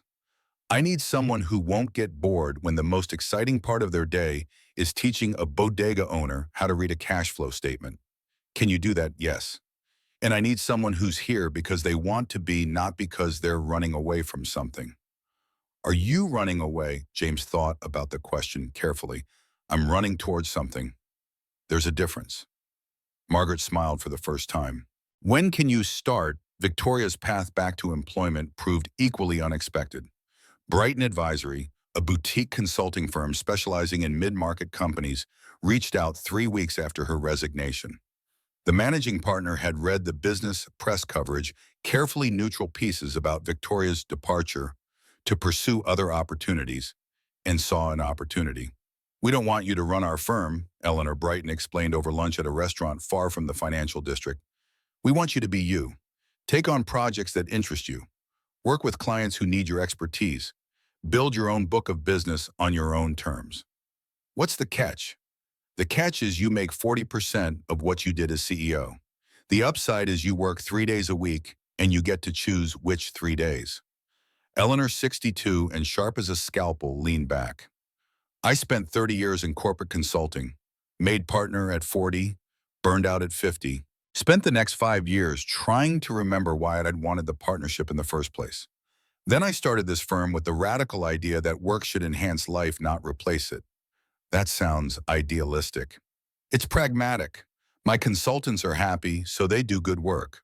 "I need someone who won't get bored when the most exciting part of their day is teaching a bodega owner how to read a cash flow statement. Can you do that?" "Yes." "And I need someone who's here because they want to be, not because they're running away from something." "Are you running away?" James thought about the question carefully. "I'm running towards something. There's a difference." Margaret smiled for the first time. "When can you start?" Victoria's path back to employment proved equally unexpected. Brighton Advisory, a boutique consulting firm specializing in mid-market companies, reached out 3 weeks after her resignation. The managing partner had read the business press coverage, carefully neutral pieces about Victoria's departure to pursue other opportunities, and saw an opportunity. "We don't want you to run our firm," Eleanor Brighton explained over lunch at a restaurant far from the financial district. "We want you to be you. Take on projects that interest you. Work with clients who need your expertise. Build your own book of business on your own terms." "What's the catch?" "The catch is you make 40% of what you did as CEO. The upside is you work 3 days a week, and you get to choose which 3 days." Eleanor, 62 and sharp as a scalpel, leaned back. "I spent 30 years in corporate consulting. made partner at 40, burned out at 50. Spent the next 5 years trying to remember why I'd wanted the partnership in the first place. Then I started this firm with the radical idea that work should enhance life, not replace it. That sounds idealistic. It's pragmatic. My consultants are happy, so they do good work.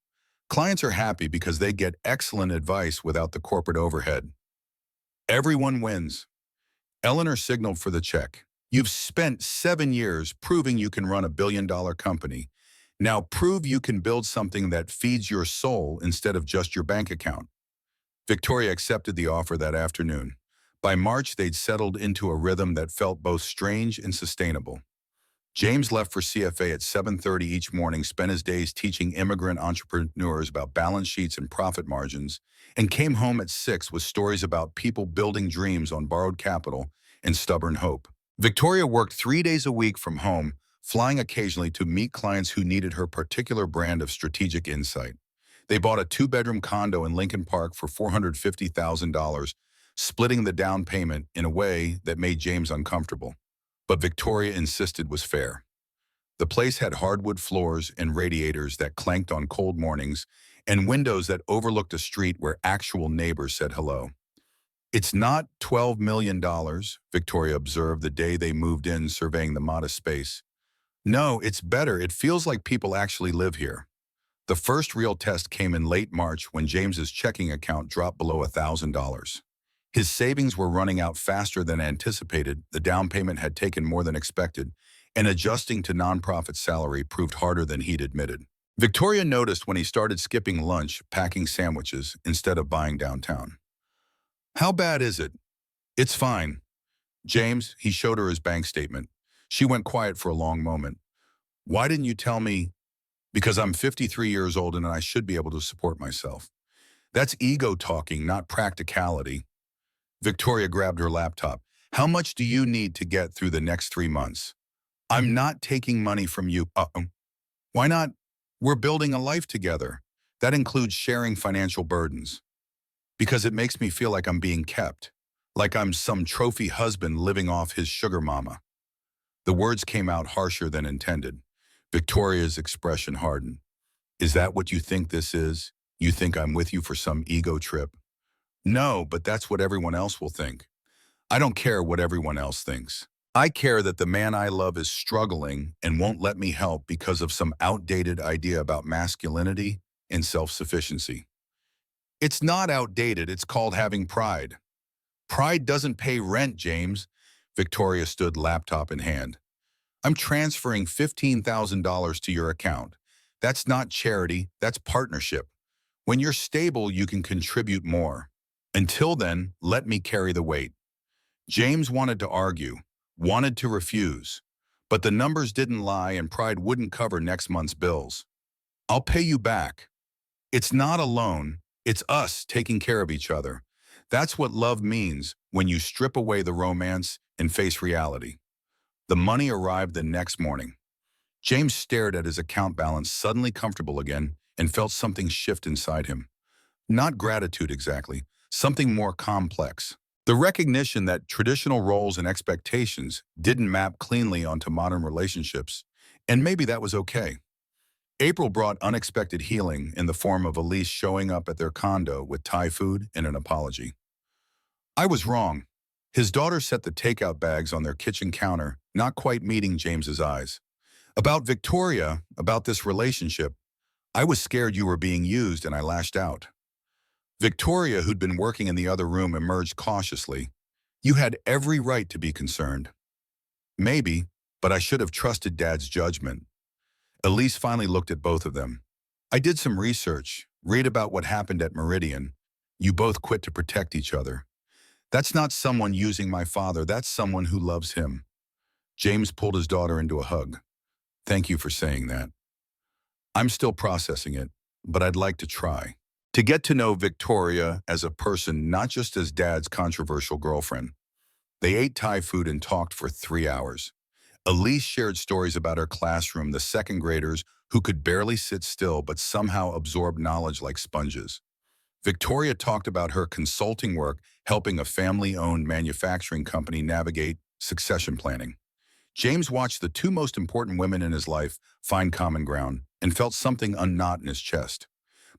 Clients are happy because they get excellent advice without the corporate overhead. Everyone wins. Eleanor signaled for the check. You've spent 7 years proving you can run a billion-dollar company. Now prove you can build something that feeds your soul instead of just your bank account. Victoria accepted the offer that afternoon. By March, they'd settled into a rhythm that felt both strange and sustainable. James left for CFA at 7:30 each morning, spent his days teaching immigrant entrepreneurs about balance sheets and profit margins, and came home at 6 with stories about people building dreams on borrowed capital and stubborn hope. Victoria worked 3 days a week from home, flying occasionally to meet clients who needed her particular brand of strategic insight. They bought a 2-bedroom condo in Lincoln Park for $450,000, splitting the down payment in a way that made James uncomfortable. But Victoria insisted was fair. The place had hardwood floors and radiators that clanked on cold mornings and windows that overlooked a street where actual neighbors said hello. It's not $12 million, Victoria observed the day they moved in, surveying the modest space. No, it's better. It feels like people actually live here. The first real test came in late March when James's checking account dropped below $1,000. His savings were running out faster than anticipated, the down payment had taken more than expected, and adjusting to nonprofit salary proved harder than he'd admitted. Victoria noticed when he started skipping lunch, packing sandwiches, instead of buying downtown. How bad is it? It's fine. James, he showed her his bank statement. She went quiet for a long moment. Why didn't you tell me? Because I'm 53 years old and I should be able to support myself. That's ego talking, not practicality. Victoria grabbed her laptop. How much do you need to get through the next 3 months? I'm not taking money from you. Why not? We're building a life together. That includes sharing financial burdens. Because it makes me feel like I'm being kept, like I'm some trophy husband living off his sugar mama. The words came out harsher than intended. Victoria's expression hardened. Is that what you think this is? You think I'm with you for some ego trip? No, but that's what everyone else will think. I don't care what everyone else thinks. I care that the man I love is struggling and won't let me help because of some outdated idea about masculinity and self-sufficiency. It's not outdated, it's called having pride. Pride doesn't pay rent, James. Victoria stood, laptop in hand. I'm transferring $15,000 to your account. That's not charity, that's partnership. When you're stable, you can contribute more. Until then, let me carry the weight. James wanted to argue, wanted to refuse, but the numbers didn't lie and pride wouldn't cover next month's bills. I'll pay you back. It's not a loan, it's us taking care of each other. That's what love means when you strip away the romance and face reality. The money arrived the next morning. James stared at his account balance, suddenly comfortable again, and felt something shift inside him. Not gratitude exactly, something more complex. The recognition that traditional roles and expectations didn't map cleanly onto modern relationships, and maybe that was okay. April brought unexpected healing in the form of Elise showing up at their condo with Thai food and an apology. I was wrong. His daughter set the takeout bags on their kitchen counter, not quite meeting James's eyes. About Victoria, about this relationship, I was scared you were being used and I lashed out. Victoria, who'd been working in the other room, emerged cautiously. You had every right to be concerned. Maybe, but I should have trusted Dad's judgment. Elise finally looked at both of them. I did some research, read about what happened at Meridian. You both quit to protect each other. That's not someone using my father, that's someone who loves him. James pulled his daughter into a hug. Thank you for saying that. I'm still processing it, but I'd like to try. To get to know Victoria as a person, not just as Dad's controversial girlfriend. They ate Thai food and talked for 3 hours. Elise shared stories about her classroom, the second graders who could barely sit still but somehow absorb knowledge like sponges. Victoria talked about her consulting work helping a family-owned manufacturing company navigate succession planning. James watched the two most important women in his life find common ground and felt something unknot in his chest.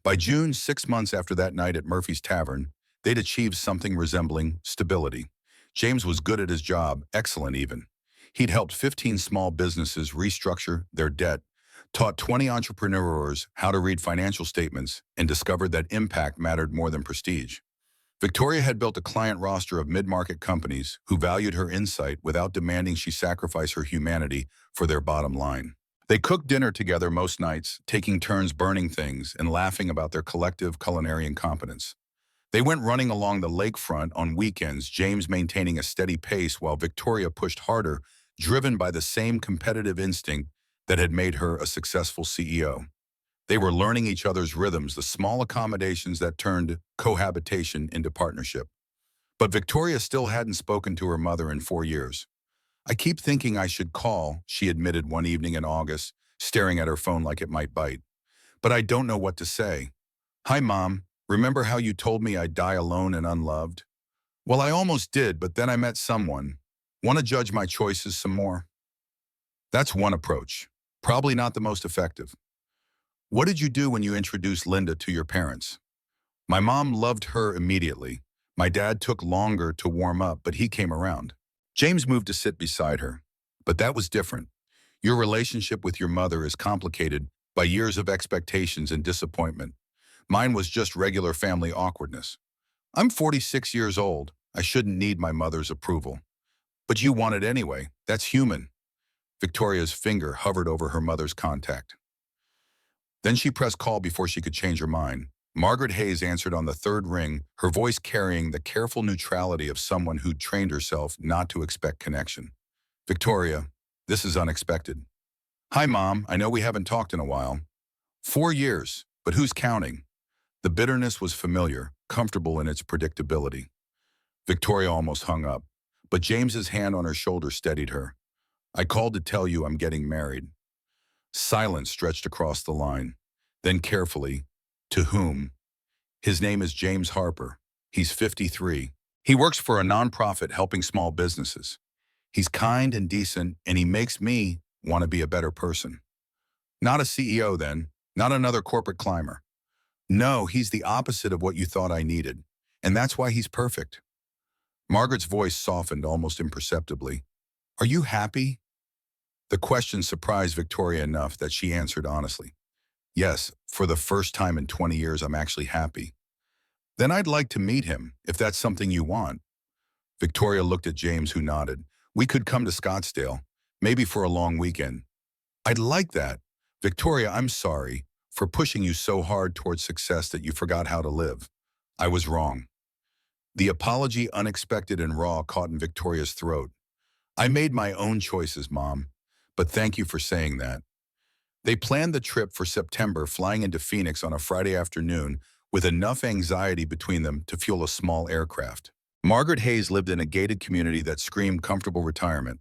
By June, 6 months after that night at Murphy's Tavern, they'd achieved something resembling stability. James was good at his job, excellent even. He'd helped 15 small businesses restructure their debt, taught 20 entrepreneurs how to read financial statements, and discovered that impact mattered more than prestige. Victoria had built a client roster of mid-market companies who valued her insight without demanding she sacrifice her humanity for their bottom line. They cooked dinner together most nights, taking turns burning things and laughing about their collective culinary incompetence. They went running along the lakefront on weekends, James maintaining a steady pace while Victoria pushed harder, driven by the same competitive instinct that had made her a successful CEO. They were learning each other's rhythms, the small accommodations that turned cohabitation into partnership. But Victoria still hadn't spoken to her mother in 4 years. "I keep thinking I should call," she admitted one evening in August, staring at her phone like it might bite. "But I don't know what to say. Hi, Mom. Remember how you told me I'd die alone and unloved? Well, I almost did, but then I met someone. Want to judge my choices some more?" That's one approach. Probably not the most effective. "What did you do when you introduced Linda to your parents?" "My mom loved her immediately. My dad took longer to warm up, but he came around." James moved to sit beside her. "But that was different. Your relationship with your mother is complicated by years of expectations and disappointment. Mine was just regular family awkwardness. I'm 46 years old. I shouldn't need my mother's approval. But you want it anyway. That's human." Victoria's finger hovered over her mother's contact. Then she pressed call before she could change her mind. Margaret Hayes answered on the third ring, her voice carrying the careful neutrality of someone who'd trained herself not to expect connection. "Victoria, this is unexpected." "Hi, Mom. I know we haven't talked in a while." 4 years, but who's counting?" The bitterness was familiar, comfortable in its predictability. Victoria almost hung up, but James's hand on her shoulder steadied her. "I called to tell you I'm getting married." Silence stretched across the line. Then carefully, "To whom?" "His name is James Harper. He's 53. He works for a nonprofit helping small businesses. He's kind and decent, and he makes me want to be a better person." "Not a CEO then? Not another corporate climber?" "No, he's the opposite of what you thought I needed. And that's why he's perfect." Margaret's voice softened almost imperceptibly. "Are you happy?" The question surprised Victoria enough that she answered honestly. "Yes, for the first time in 20 years, I'm actually happy." "Then I'd like to meet him, if that's something you want." Victoria looked at James, who nodded. "We could come to Scottsdale, maybe for a long weekend." "I'd like that. Victoria, I'm sorry for pushing you so hard towards success that you forgot how to live. I was wrong." The apology, unexpected and raw, caught in Victoria's throat. "I made my own choices, Mom, but thank you for saying that." They planned the trip for September, flying into Phoenix on a Friday afternoon with enough anxiety between them to fuel a small aircraft. Margaret Hayes lived in a gated community that screamed comfortable retirement.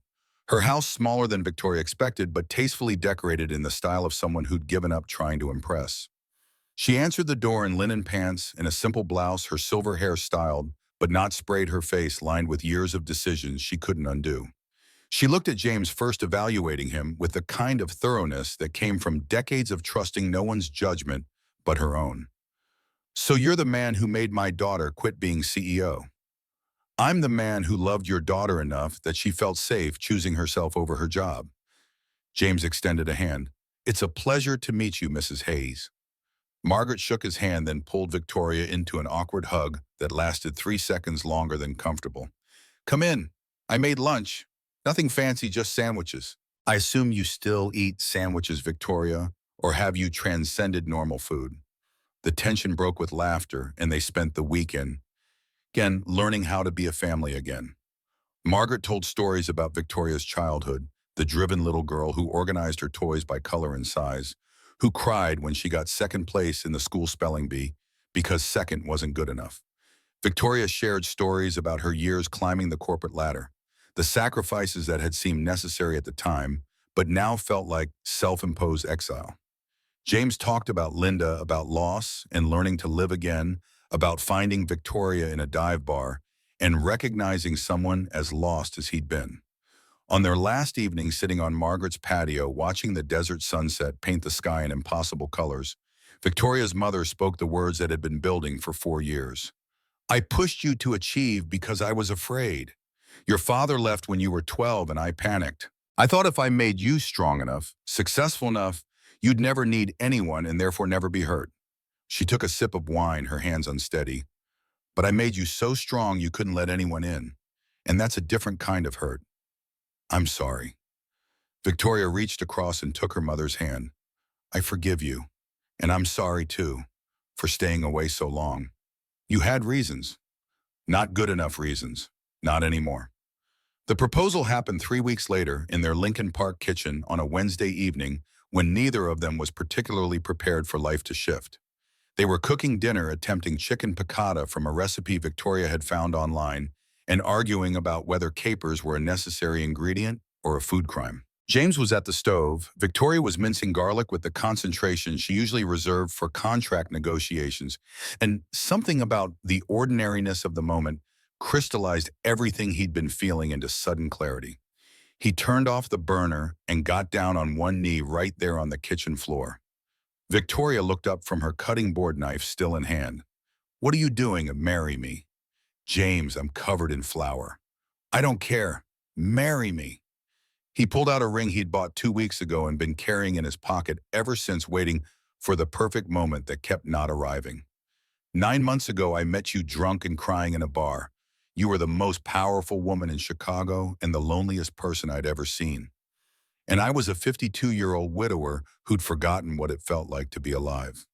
Her house smaller than Victoria expected, but tastefully decorated in the style of someone who'd given up trying to impress. She answered the door in linen pants and a simple blouse, her silver hair styled, but not sprayed, her face lined with years of decisions she couldn't undo. She looked at James, first evaluating him with the kind of thoroughness that came from decades of trusting no one's judgment but her own. "So you're the man who made my daughter quit being CEO." "I'm the man who loved your daughter enough that she felt safe choosing herself over her job." James extended a hand. "It's a pleasure to meet you, Mrs. Hayes." Margaret shook his hand, then pulled Victoria into an awkward hug that lasted 3 seconds longer than comfortable. "Come in. I made lunch. Nothing fancy, just sandwiches." "I assume you still eat sandwiches, Victoria, or have you transcended normal food?" The tension broke with laughter, and they spent the weekend, again, learning how to be a family again. Margaret told stories about Victoria's childhood, the driven little girl who organized her toys by color and size, who cried when she got second place in the school spelling bee because second wasn't good enough. Victoria shared stories about her years climbing the corporate ladder, the sacrifices that had seemed necessary at the time, but now felt like self-imposed exile. James talked about Linda, about loss and learning to live again, about finding Victoria in a dive bar and recognizing someone as lost as he'd been. On their last evening sitting on Margaret's patio watching the desert sunset paint the sky in impossible colors, Victoria's mother spoke the words that had been building for 4 years. I pushed you to achieve because I was afraid. Your father left when you were 12 and I panicked. I thought if I made you strong enough, successful enough, you'd never need anyone and therefore never be hurt. She took a sip of wine, her hands unsteady. But I made you so strong you couldn't let anyone in. And that's a different kind of hurt. I'm sorry. Victoria reached across and took her mother's hand. I forgive you. And I'm sorry too, for staying away so long. You had reasons. Not good enough reasons. Not anymore. The proposal happened 3 weeks later in their Lincoln Park kitchen on a Wednesday evening when neither of them was particularly prepared for life to shift. They were cooking dinner, attempting chicken piccata from a recipe Victoria had found online, and arguing about whether capers were a necessary ingredient or a food crime. James was at the stove. Victoria was mincing garlic with the concentration she usually reserved for contract negotiations, and something about the ordinariness of the moment crystallized everything he'd been feeling into sudden clarity. He turned off the burner and got down on one knee right there on the kitchen floor. Victoria looked up from her cutting board knife still in hand. What are you doing? Marry me. James, I'm covered in flour. I don't care. Marry me. He pulled out a ring he'd bought 2 weeks ago and been carrying in his pocket ever since, waiting for the perfect moment that kept not arriving. 9 months ago, I met you drunk and crying in a bar. You were the most powerful woman in Chicago and the loneliest person I'd ever seen. And I was a 52-year-old widower who'd forgotten what it felt like to be alive.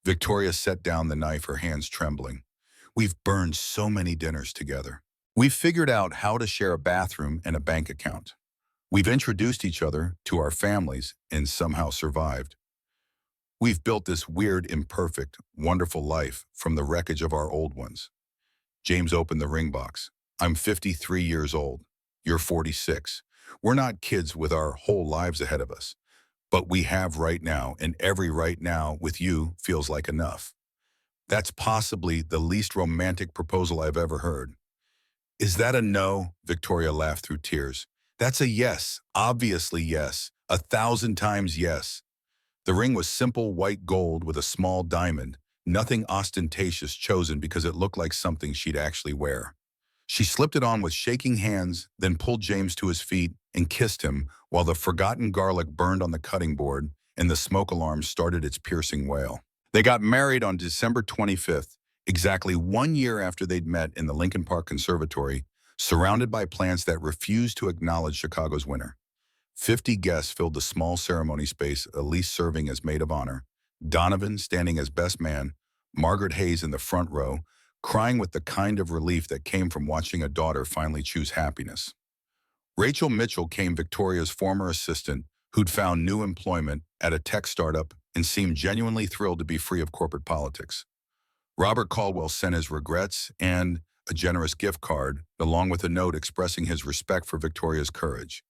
Victoria set down the knife, her hands trembling. We've burned so many dinners together. We've figured out how to share a bathroom and a bank account. We've introduced each other to our families and somehow survived. We've built this weird, imperfect, wonderful life from the wreckage of our old ones. James opened the ring box. I'm 53 years old. You're 46. We're not kids with our whole lives ahead of us. But we have right now, and every right now with you feels like enough. That's possibly the least romantic proposal I've ever heard. Is that a no? Victoria laughed through tears. That's a yes. Obviously yes. 1,000 times yes. The ring was simple white gold with a small diamond, nothing ostentatious, chosen because it looked like something she'd actually wear. She slipped it on with shaking hands, then pulled James to his feet and kissed him while the forgotten garlic burned on the cutting board and the smoke alarm started its piercing wail. They got married on December 25th, exactly 1 year after they'd met in the Lincoln Park Conservatory, surrounded by plants that refused to acknowledge Chicago's winter. 50 guests filled the small ceremony space, Elise serving as maid of honor, Donovan standing as best man, Margaret Hayes in the front row, crying with the kind of relief that came from watching a daughter finally choose happiness. Rachel Mitchell came, Victoria's former assistant, who'd found new employment at a tech startup and seemed genuinely thrilled to be free of corporate politics. Robert Caldwell sent his regrets and a generous gift card, along with a note expressing his respect for Victoria's courage.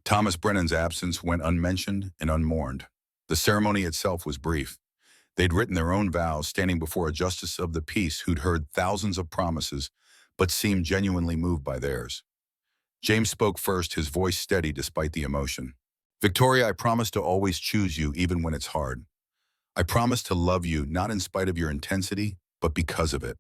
Thomas Brennan's absence went unmentioned and unmourned. The ceremony itself was brief. They'd written their own vows, standing before a justice of the peace who'd heard thousands of promises, but seemed genuinely moved by theirs. James spoke first, his voice steady despite the emotion. Victoria, I promise to always choose you even when it's hard. I promise to love you not in spite of your intensity, but because of it.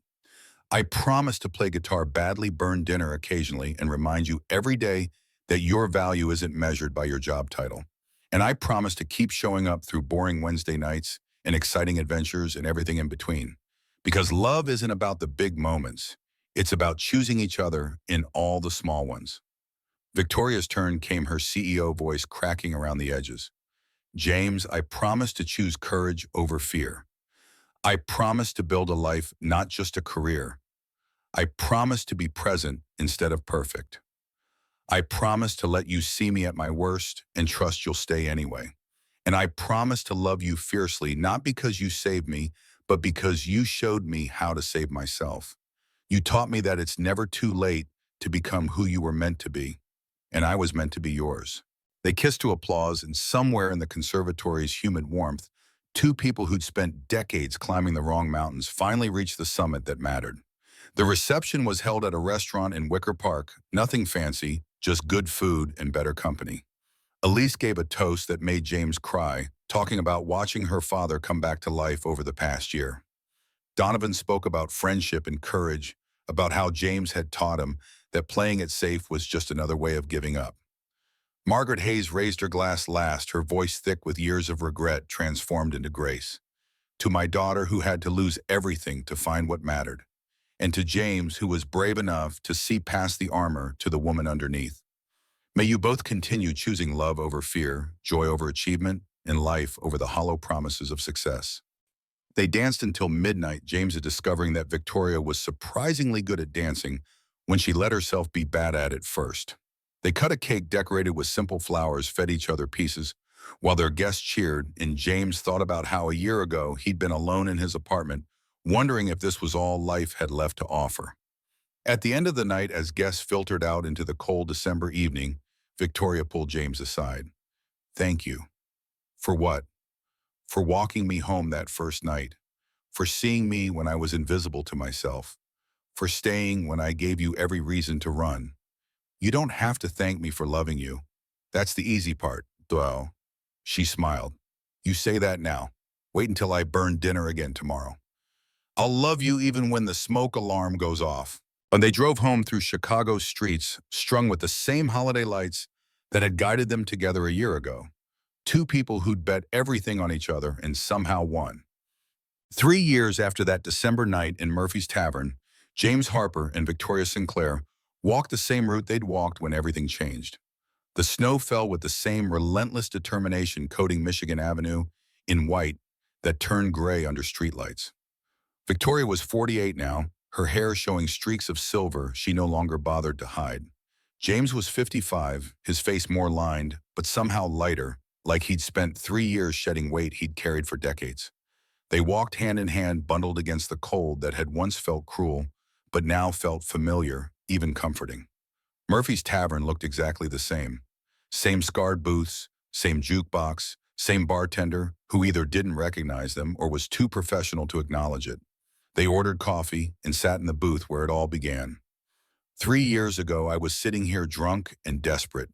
I promise to play guitar badly, burn dinner occasionally, and remind you every day that your value isn't measured by your job title. And I promise to keep showing up through boring Wednesday nights and exciting adventures and everything in between. Because love isn't about the big moments. It's about choosing each other in all the small ones. Victoria's turn came, her CEO voice cracking around the edges. James, I promise to choose courage over fear. I promise to build a life, not just a career. I promise to be present instead of perfect. I promise to let you see me at my worst and trust you'll stay anyway. And I promise to love you fiercely, not because you saved me, but because you showed me how to save myself. You taught me that it's never too late to become who you were meant to be, and I was meant to be yours. They kissed to applause, and somewhere in the conservatory's humid warmth, two people who'd spent decades climbing the wrong mountains finally reached the summit that mattered. The reception was held at a restaurant in Wicker Park, nothing fancy, just good food and better company. Elise gave a toast that made James cry, talking about watching her father come back to life over the past year. Donovan spoke about friendship and courage, about how James had taught him that playing it safe was just another way of giving up. Margaret Hayes raised her glass last, her voice thick with years of regret transformed into grace. To my daughter who had to lose everything to find what mattered, and to James who was brave enough to see past the armor to the woman underneath. May you both continue choosing love over fear, joy over achievement, and life over the hollow promises of success. They danced until midnight, James discovering that Victoria was surprisingly good at dancing when she let herself be bad at it first. They cut a cake decorated with simple flowers, fed each other pieces, while their guests cheered, and James thought about how a year ago he'd been alone in his apartment, wondering if this was all life had left to offer. At the end of the night, as guests filtered out into the cold December evening, Victoria pulled James aside. "Thank you." "For what?" "For walking me home that first night. For seeing me when I was invisible to myself. For staying when I gave you every reason to run. You don't have to thank me for loving you. That's the easy part, though." She smiled. "You say that now. Wait until I burn dinner again tomorrow. I'll love you even when the smoke alarm goes off." And they drove home through Chicago's streets, strung with the same holiday lights that had guided them together a year ago. Two people who'd bet everything on each other and somehow won. 3 years after that December night in Murphy's Tavern, James Harper and Victoria Sinclair walked the same route they'd walked when everything changed. The snow fell with the same relentless determination coating Michigan Avenue in white that turned gray under streetlights. Victoria was 48 now, her hair showing streaks of silver she no longer bothered to hide. James was 55, his face more lined, but somehow lighter, like he'd spent 3 years shedding weight he'd carried for decades. They walked hand in hand, bundled against the cold that had once felt cruel, but now felt familiar, even comforting. Murphy's Tavern looked exactly the same. Same scarred booths, same jukebox, same bartender who either didn't recognize them or was too professional to acknowledge it. They ordered coffee and sat in the booth where it all began. 3 years ago, I was sitting here drunk and desperate,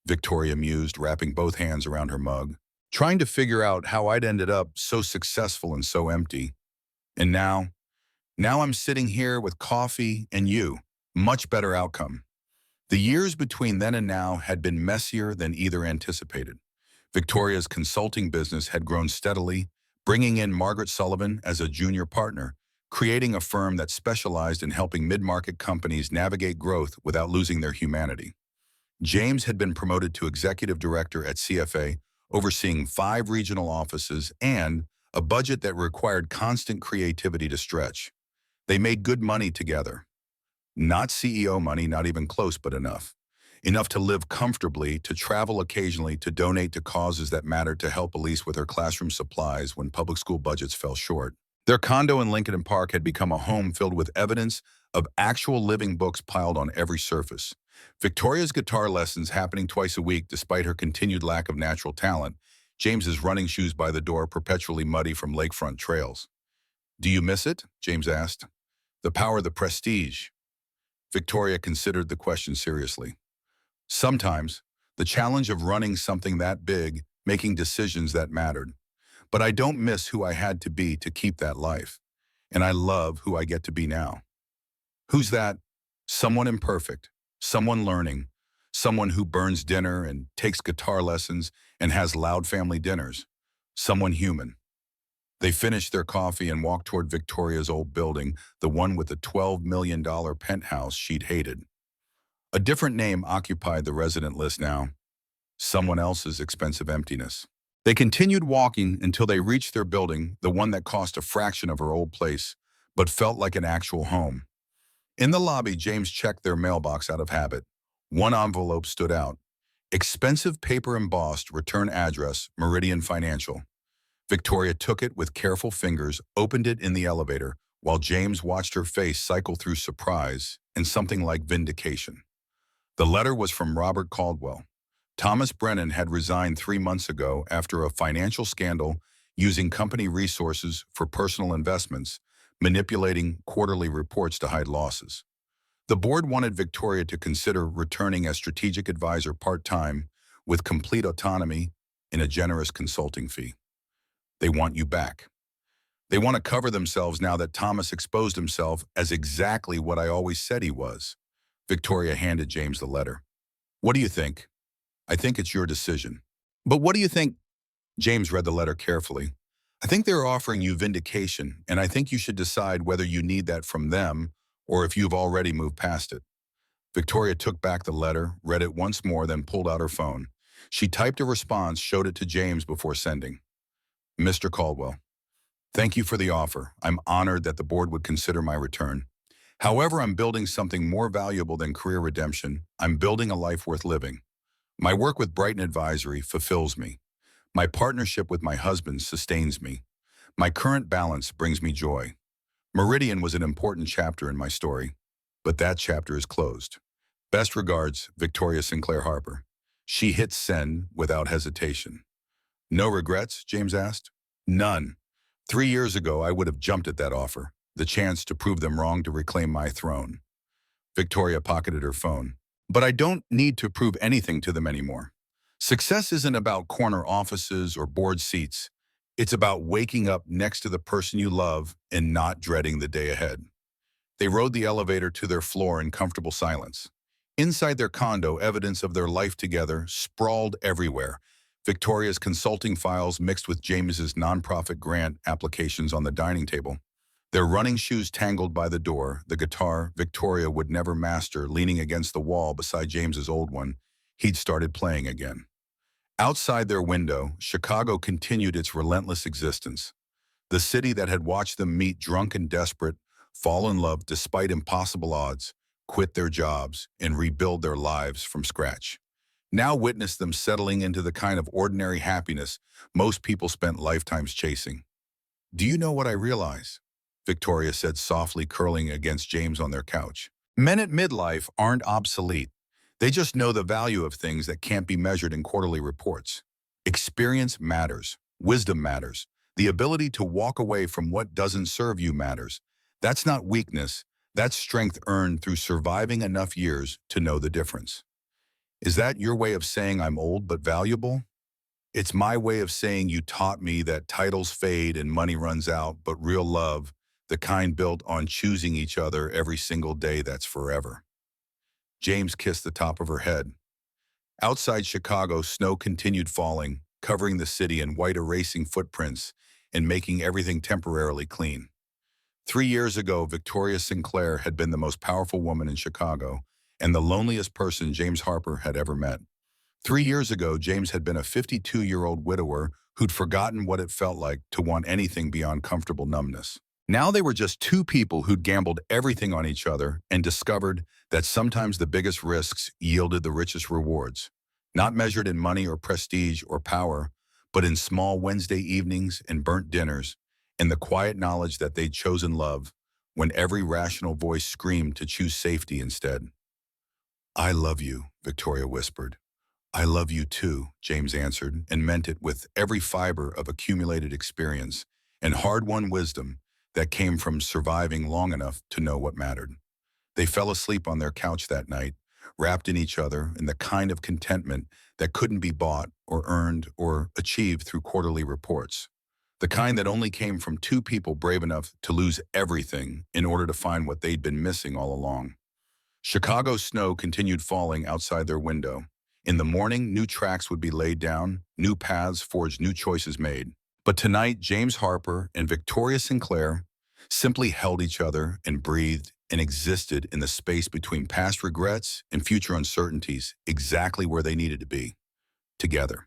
Victoria mused, wrapping both hands around her mug, trying to figure out how I'd ended up so successful and so empty. And now I'm sitting here with coffee and you. Much better outcome. The years between then and now had been messier than either anticipated. Victoria's consulting business had grown steadily, bringing in Margaret Sullivan as a junior partner, creating a firm that specialized in helping mid-market companies navigate growth without losing their humanity. James had been promoted to executive director at CFA, overseeing 5 regional offices and a budget that required constant creativity to stretch. They made good money together. Not CEO money, not even close, but enough. Enough to live comfortably, to travel occasionally, to donate to causes that mattered, to help Elise with her classroom supplies when public school budgets fell short. Their condo in Lincoln Park had become a home filled with evidence of actual living books piled on every surface. Victoria's guitar lessons happening twice a week despite her continued lack of natural talent. James's running shoes by the door perpetually muddy from lakefront trails. "Do you miss it?" James asked. "The power, the prestige." Victoria considered the question seriously. "Sometimes, the challenge of running something that big, making decisions that mattered. But I don't miss who I had to be to keep that life. And I love who I get to be now." "Who's that?" "Someone imperfect, someone learning, someone who burns dinner and takes guitar lessons and has loud family dinners. Someone human." They finished their coffee and walked toward Victoria's old building, the one with the $12 million penthouse she'd hated. A different name occupied the resident list now. Someone else's expensive emptiness. They continued walking until they reached their building, the one that cost a fraction of her old place, but felt like an actual home. In the lobby, James checked their mailbox out of habit. One envelope stood out. Expensive paper embossed, return address, Meridian Financial. Victoria took it with careful fingers, opened it in the elevator, while James watched her face cycle through surprise and something like vindication. The letter was from Robert Caldwell. Thomas Brennan had resigned 3 months ago after a financial scandal using company resources for personal investments, manipulating quarterly reports to hide losses. The board wanted Victoria to consider returning as strategic advisor part-time with complete autonomy and a generous consulting fee. They want you back. They want to cover themselves now that Thomas exposed himself as exactly what I always said he was. Victoria handed James the letter. What do you think? I think it's your decision. But what do you think? James read the letter carefully. I think they're offering you vindication, and I think you should decide whether you need that from them or if you've already moved past it. Victoria took back the letter, read it once more, then pulled out her phone. She typed a response, showed it to James before sending. Mr. Caldwell, thank you for the offer. I'm honored that the board would consider my return. However, I'm building something more valuable than career redemption. I'm building a life worth living. My work with Brighton Advisory fulfills me. My partnership with my husband sustains me. My current balance brings me joy. Meridian was an important chapter in my story, but that chapter is closed. Best regards, Victoria Sinclair Harper. She hit send without hesitation. No regrets? James asked. None. 3 years ago, I would have jumped at that offer, the chance to prove them wrong to reclaim my throne. Victoria pocketed her phone. But I don't need to prove anything to them anymore. Success isn't about corner offices or board seats. It's about waking up next to the person you love and not dreading the day ahead. They rode the elevator to their floor in comfortable silence. Inside their condo, evidence of their life together sprawled everywhere. Victoria's consulting files mixed with James's nonprofit grant applications on the dining table. Their running shoes tangled by the door, the guitar Victoria would never master leaning against the wall beside James's old one. He'd started playing again. Outside their window, Chicago continued its relentless existence. The city that had watched them meet drunk and desperate, fall in love despite impossible odds, quit their jobs, and rebuild their lives from scratch. Now witnessed them settling into the kind of ordinary happiness most people spent lifetimes chasing. Do you know what I realize? Victoria said softly, curling against James on their couch. Men at midlife aren't obsolete. They just know the value of things that can't be measured in quarterly reports. Experience matters. Wisdom matters. The ability to walk away from what doesn't serve you matters. That's not weakness. That's strength earned through surviving enough years to know the difference. Is that your way of saying I'm old but valuable? It's my way of saying you taught me that titles fade and money runs out, but real love, the kind built on choosing each other every single day, that's forever. James kissed the top of her head. Outside Chicago, snow continued falling, covering the city in white erasing footprints and making everything temporarily clean. 3 years ago, Victoria Sinclair had been the most powerful woman in Chicago and the loneliest person James Harper had ever met. 3 years ago, James had been a 52-year-old widower who'd forgotten what it felt like to want anything beyond comfortable numbness. Now they were just two people who'd gambled everything on each other and discovered that sometimes the biggest risks yielded the richest rewards, not measured in money or prestige or power, but in small Wednesday evenings and burnt dinners, and the quiet knowledge that they'd chosen love when every rational voice screamed to choose safety instead. I love you, Victoria whispered. I love you too, James answered, and meant it with every fiber of accumulated experience and hard-won wisdom that came from surviving long enough to know what mattered. They fell asleep on their couch that night, wrapped in each other in the kind of contentment that couldn't be bought or earned or achieved through quarterly reports. The kind that only came from two people brave enough to lose everything in order to find what they'd been missing all along. Chicago's snow continued falling outside their window. In the morning, new tracks would be laid down, new paths forged, new choices made. But tonight, James Harper and Victoria Sinclair simply held each other and breathed and existed in the space between past regrets and future uncertainties, exactly where they needed to be, together.